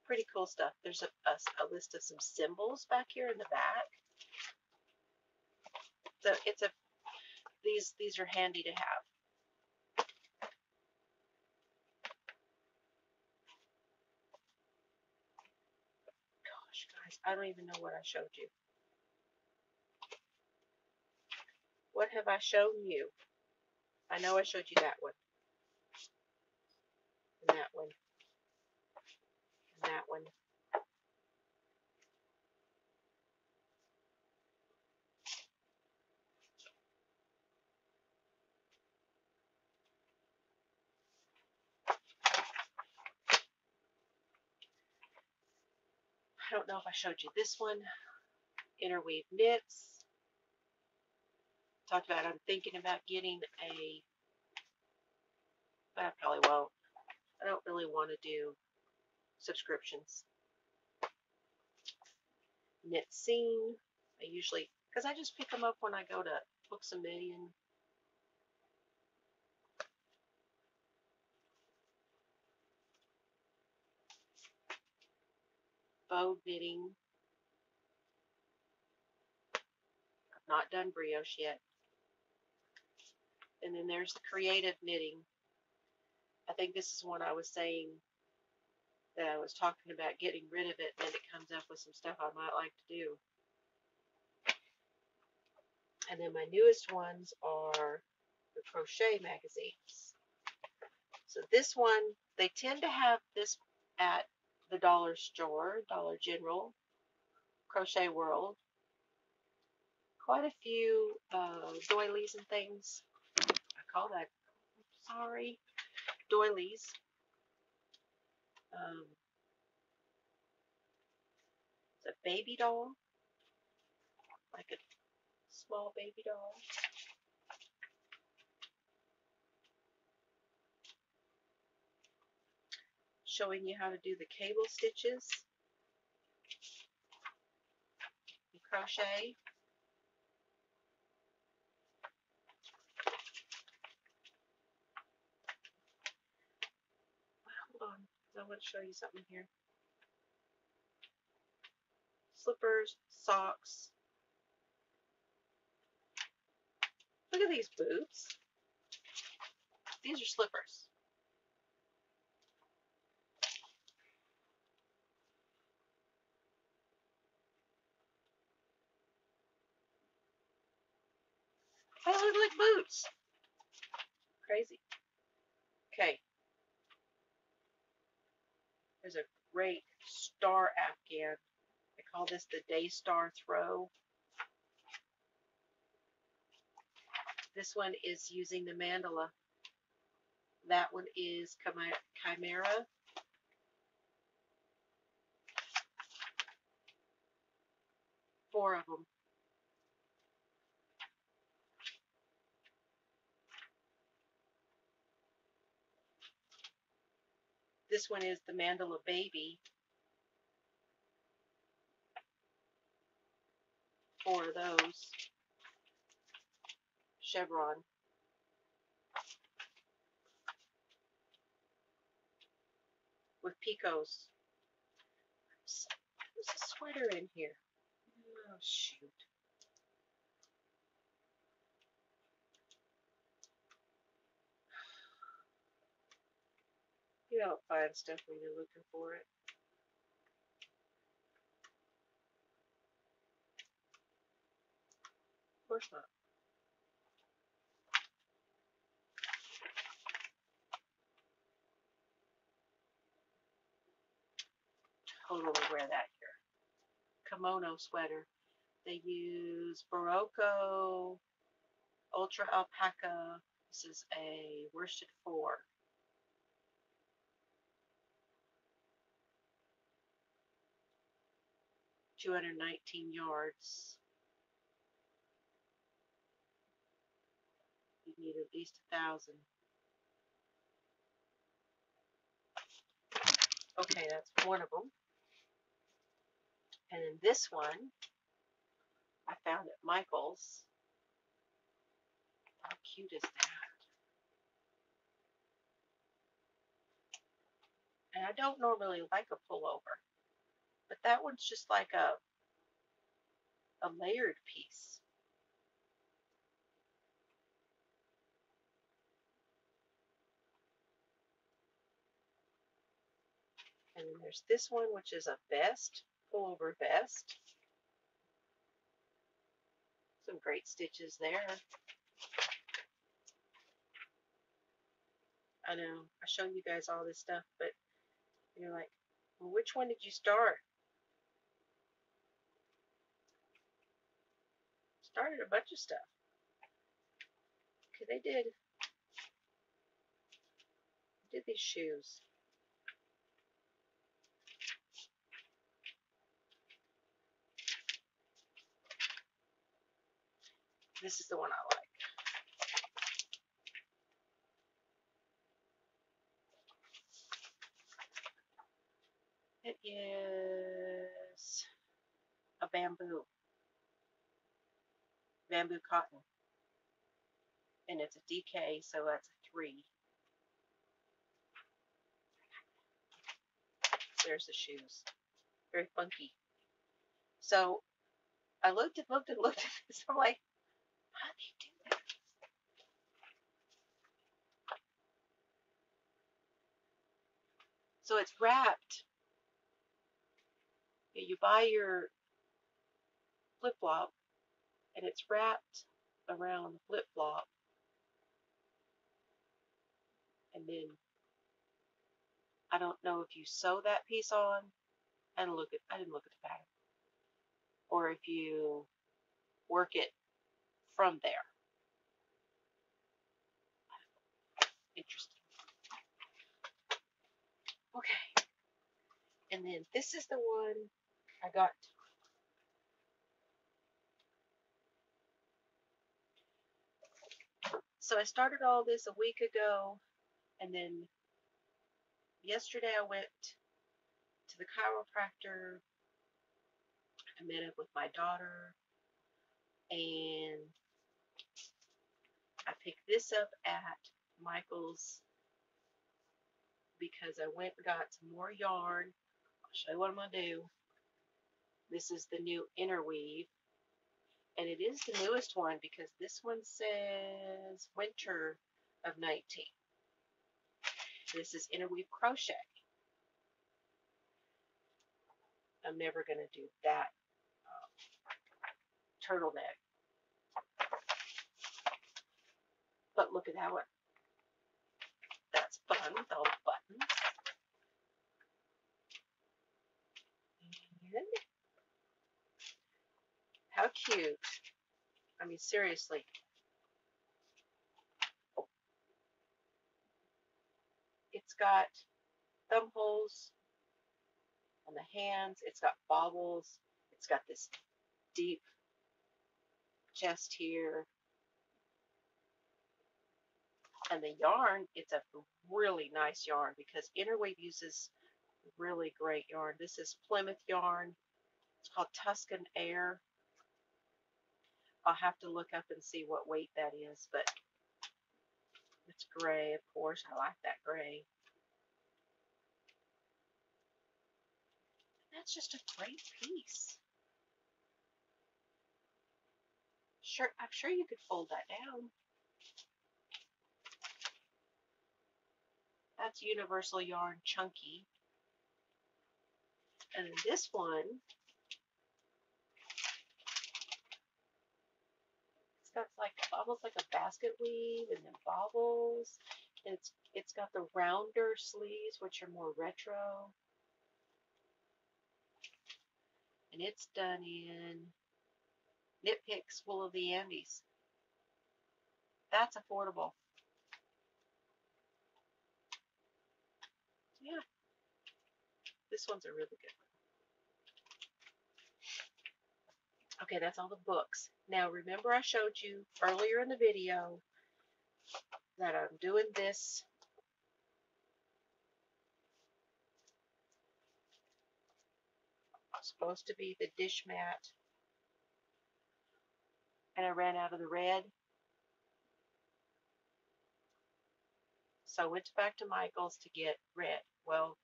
pretty cool stuff. There's a list of some symbols back here in the back. So these are handy to have. Gosh, guys, I don't even know what I showed you. What have I shown you? I know I showed you that one. And that one. And that one. I don't know if I showed you this one. Interweave knits. Talked about I'm thinking about getting but I probably won't. I don't really want to do subscriptions. Knit Scene. I usually, because I just pick them up when I go to Books A Million. Bow knitting. I've not done brioche yet. And then there's the creative knitting. I think this is one I was saying that I was talking about getting rid of it, and then it comes up with some stuff I might like to do. And then my newest ones are the crochet magazines. So this one, they tend to have this at the dollar store, Dollar General, Crochet World. Quite a few doilies and things. I call that, sorry, doilies. Um, it's a baby doll, like a small baby doll. Showing you how to do the cable stitches and crochet. Hold on, I want to show you something here. Slippers, socks. Look at these boots. These are slippers. They look like boots. Crazy. Okay. There's a great star afghan. I call this the Day Star Throw. This one is using the mandala. That one is Chimera. Four of them. This one is the Mandala Baby. Four of those. Chevron. With picots. There's a sweater in here. Oh, shoot. You don't find stuff when you're looking for it. Of course not. Totally wear that here. Kimono sweater. They use Barocco, Ultra Alpaca. This is a worsted 4. $219 yards. You need at least 1,000. Okay, that's one of them. And then this one, I found at Michael's. How cute is that? And I don't normally like a pullover, but that one's just like a layered piece. And then there's this one, which is a vest, pullover vest. Some great stitches there. I know, I show you guys all this stuff, but you're like, well, which one did you start? Started a bunch of stuff. Okay, they did these shoes. This is the one I like. It is a bamboo cotton, and it's a DK, so that's a 3. There's the shoes. Very funky. So I looked and looked and looked at this. I'm like, how do you do that? So it's wrapped. You buy your flip-flop, and it's wrapped around the flip-flop, and then I don't know if you sew that piece on and I didn't look at the pattern, or if you work it from there. Interesting. Okay. And then this is the one I got. So I started all this a week ago, and then yesterday I went to the chiropractor. I met up with my daughter, and I picked this up at Michael's because I went and got some more yarn. I'll show you what I'm going to do. This is the new interweave, and it is the newest one because this one says winter of 19. This is interweave crochet. I'm never going to do that turtleneck, but look at how that's fun with all the buttons. And how cute. I mean, seriously. It's got thumb holes on the hands. It's got bobbles. It's got this deep chest here. And the yarn, it's a really nice yarn because Interweave uses really great yarn. This is Plymouth yarn. It's called Tuscan Air. I'll have to look up and see what weight that is, but it's gray, of course. I like that gray. That's just a great piece. Sure, I'm sure you could fold that down. That's Universal Yarn Chunky. And then this one, it's got like almost like a basket weave and then bobbles. And it's got the rounder sleeves, which are more retro. And it's done in Knit Picks Wool of the Andes. That's affordable. Yeah, this one's a really good one. Okay, that's all the books. Now remember I showed you earlier in the video that I'm doing this supposed to be the dish mat, and I ran out of the red. So I went back to Michael's to get red. Well,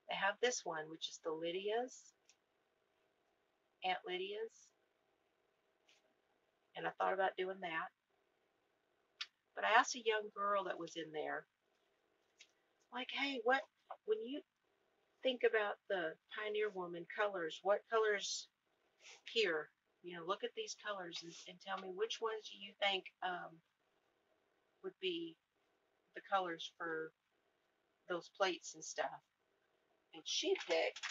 they have this one, which is the Lydia's, Aunt Lydia's, and I thought about doing that. But I asked a young girl that was in there, like, hey, when you think about the Pioneer Woman colors, what colors here? You know, look at these colors and tell me which ones do you think would be the colors for those plates and stuff. And she picked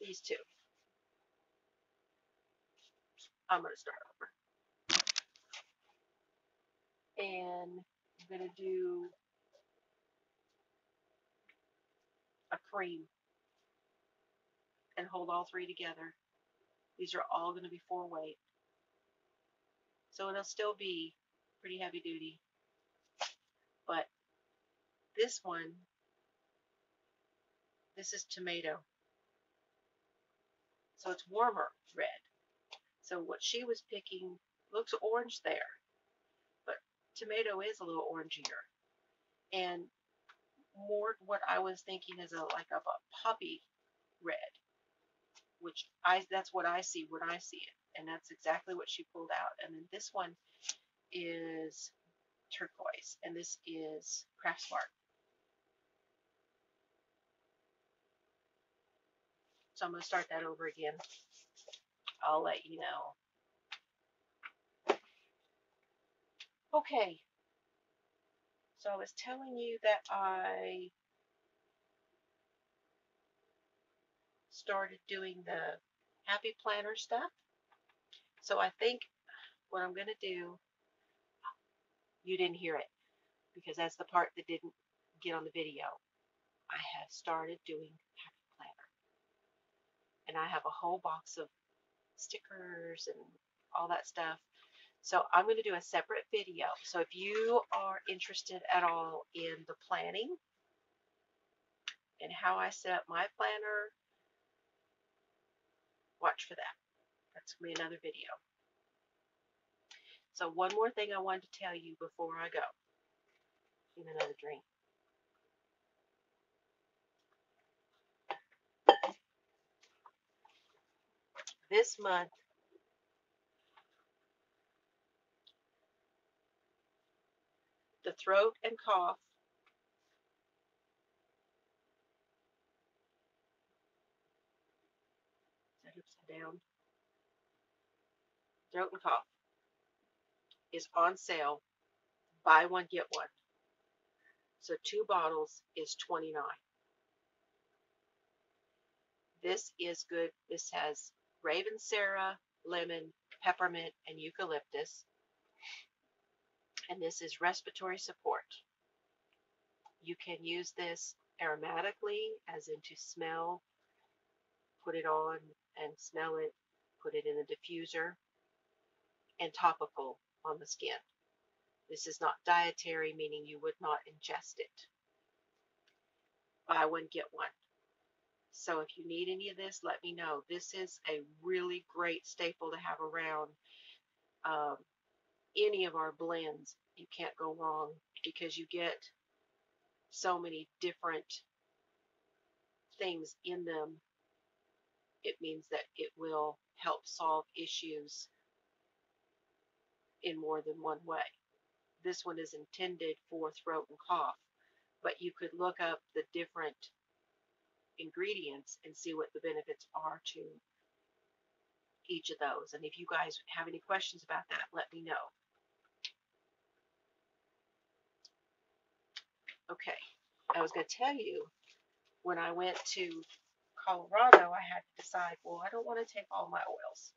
these two. I'm going to start over. And I'm going to do a cream and hold all three together. These are all going to be 4-weight. So it'll still be pretty heavy duty. But this one, this is tomato. So it's warmer red. So what she was picking looks orange there. But tomato is a little orangier. And more what I was thinking is like a poppy red. Which that's what I see when I see it. And that's exactly what she pulled out. And then this one is turquoise. And this is Craft Smart. So I'm going to start that over again. I'll let you know. Okay. So I was telling you that I started doing the Happy Planner stuff. So I think what I'm going to do, you didn't hear it because that's the part that didn't get on the video. I have started doing Happy Planner, and I have a whole box of stickers and all that stuff. So I'm going to do a separate video. So if you are interested at all in the planning and how I set up my planner, watch for that. That's going to be another video. So one more thing I wanted to tell you before I go. Get another drink. This month, the throat and cough is that upside down? Throat and cough is on sale. Buy one, get one. So 2 bottles is $29. This is good. This has Raven Sarah, lemon, peppermint, and eucalyptus. And this is respiratory support. You can use this aromatically, as in to smell, put it on and smell it, put it in a diffuser, and topical on the skin. This is not dietary, meaning you would not ingest it. Buy one, get one. So if you need any of this, let me know. This is a really great staple to have around. Um, any of our blends, you can't go wrong because you get so many different things in them. It means that it will help solve issues in more than one way. This one is intended for throat and cough, but you could look up the different ingredients and see what the benefits are to each of those. And if you guys have any questions about that, let me know. Okay, I was going to tell you, when I went to Colorado, I had to decide, well, I don't want to take all my oils.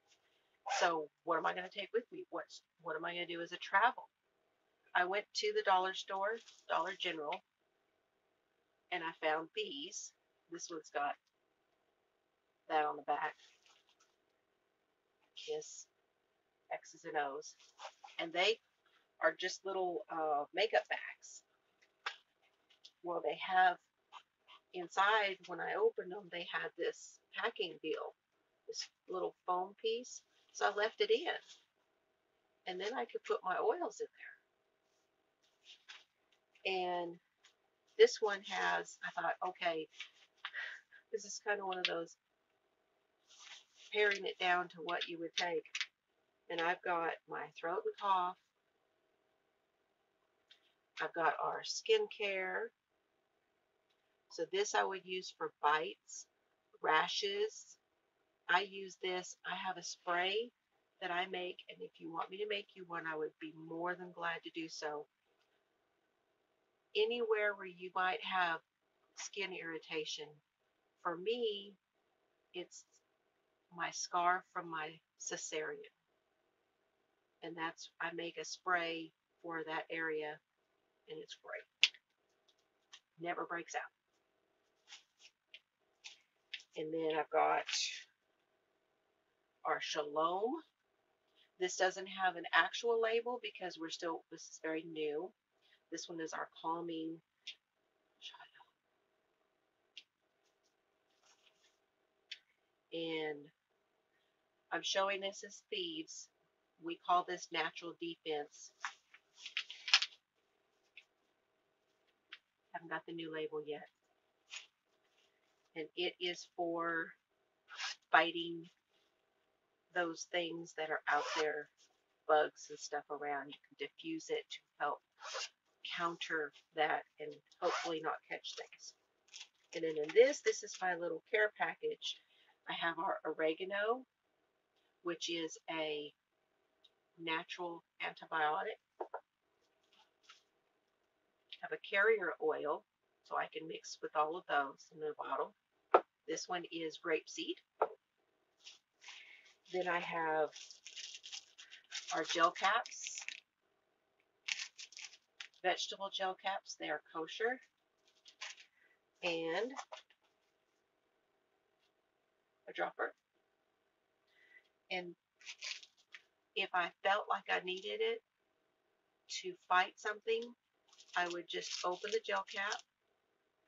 So what am I going to take with me? What am I going to do as a travel? I went to the dollar store, Dollar General, and I found these. This one's got that on the back. Kiss, X's and O's. And they are just little makeup bags. Well, they have inside, when I opened them, they had this packing deal, this little foam piece. So I left it in. And then I could put my oils in there. And this one has, I thought, okay, this is kind of one of those paring it down to what you would take. And I've got my throat and cough. I've got our skincare. So this I would use for bites, rashes. I use this. I have a spray that I make, and if you want me to make you one, I would be more than glad to do so. Anywhere where you might have skin irritation, for me, it's my scar from my cesarean. And I make a spray for that area, and it's great. Never breaks out. And then I've got our Shalom. This doesn't have an actual label because this is very new. This one is our calming. And I'm showing this as thieves. We call this natural defense. Haven't got the new label yet. And it is for fighting those things that are out there, bugs and stuff around. You can diffuse it to help counter that and hopefully not catch things. And then in this is my little care package. I have our oregano, which is a natural antibiotic. have a carrier oil, so I can mix with all of those in the bottle. This one is grapeseed. Then I have our gel caps, vegetable gel caps. They are kosher. And a dropper. And if I felt like I needed it to fight something, I would just open the gel cap,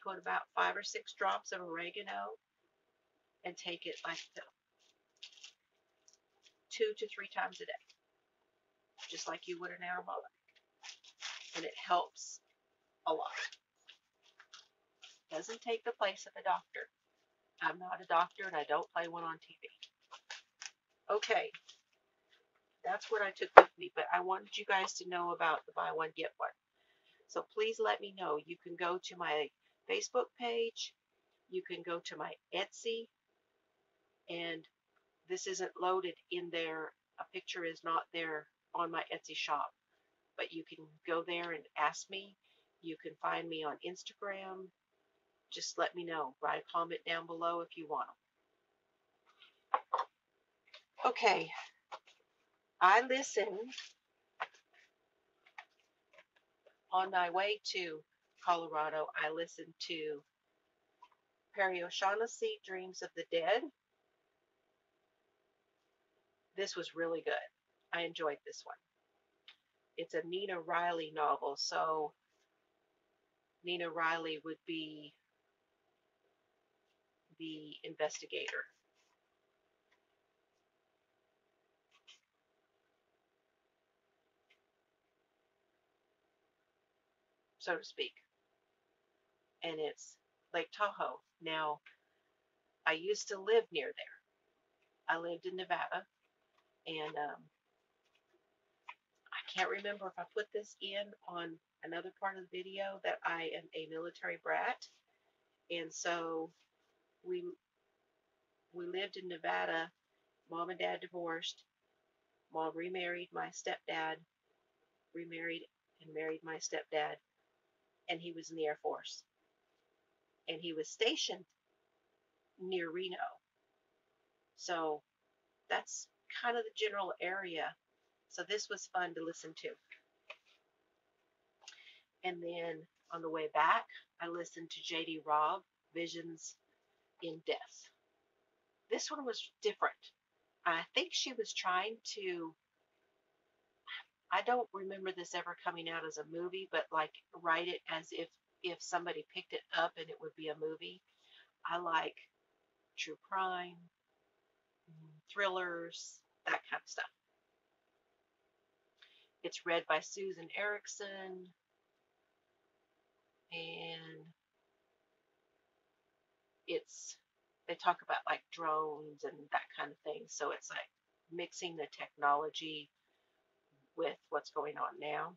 put about 5 or 6 drops of oregano, and take it like 2 to 3 times a day, just like you would an aromala. And it helps a lot. Doesn't take the place of a doctor. I'm not a doctor and I don't play one on TV. Okay, that's what I took with me, but I wanted you guys to know about the buy one, get one. So please let me know. You can go to my Facebook page. You can go to my Etsy. And this isn't loaded in there. A picture is not there on my Etsy shop. But you can go there and ask me. You can find me on Instagram. Just let me know. Write a comment down below if you want them. Okay. I listened on my way to Colorado. I listened to Perry O'Shaughnessy, Dreams of the Dead. This was really good. I enjoyed this one. It's a Nina Riley novel, so Nina Riley would be the investigator. So to speak. And it's Lake Tahoe. Now, I used to live near there. I lived in Nevada, and I can't remember if I put this in on another part of the video that I am a military brat, and so we lived in Nevada. Mom and Dad divorced. Mom remarried my stepdad, remarried and married my stepdad, and he was in the Air Force, and he was stationed near Reno. So that's kind of the general area. So this was fun to listen to. And then on the way back, I listened to J.D. Robb, Visions in Death. This one was different. I think she was trying to, I don't remember this ever coming out as a movie, but like write it as if somebody picked it up and it would be a movie. I like true crime, thrillers, that kind of stuff. It's read by Susan Erickson, and they talk about like drones and that kind of thing. So it's like mixing the technology with what's going on now.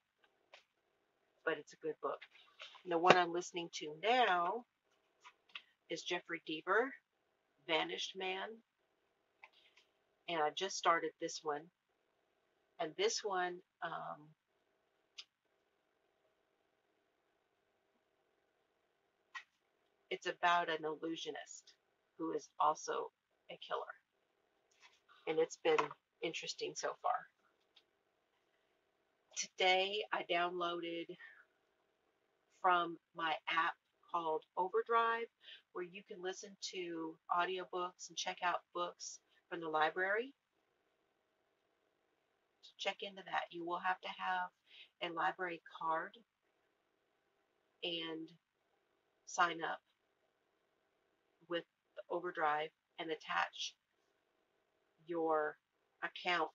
But it's a good book. And the one I'm listening to now is Jeffrey Deaver, Vanished Man. And I just started this one. And this one, it's about an illusionist who is also a killer. And it's been interesting so far. Today I downloaded from my app called Overdrive, where you can listen to audiobooks and check out books from the library. So check into that. You will have to have a library card and sign up with the Overdrive and attach your account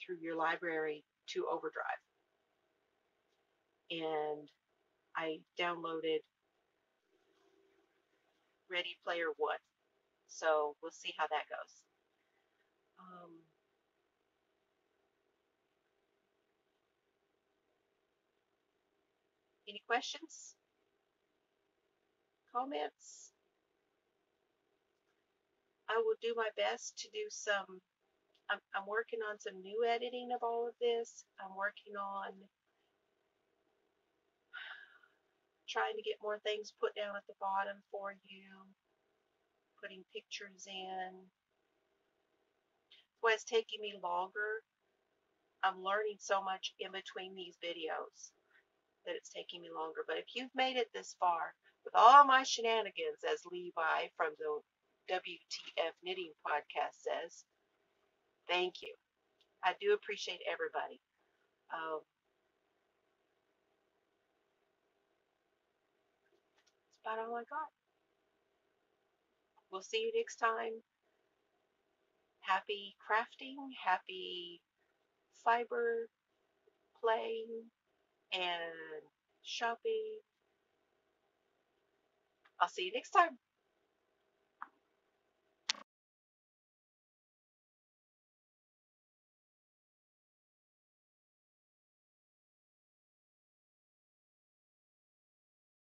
through your library to Overdrive. And I downloaded Ready Player One. So we'll see how that goes. Any questions? Comments? I will do my best to do some. I'm working on some new editing of all of this. I'm working on trying to get more things put down at the bottom for you, putting pictures in. Why it's taking me longer. I'm learning so much in between these videos that it's taking me longer. But if you've made it this far with all my shenanigans, as Levi from the WTF Knitting Podcast says, thank you. I do appreciate everybody. Um, that's about all I got. We'll see you next time. Happy crafting, happy fiber playing, and shopping. I'll see you next time.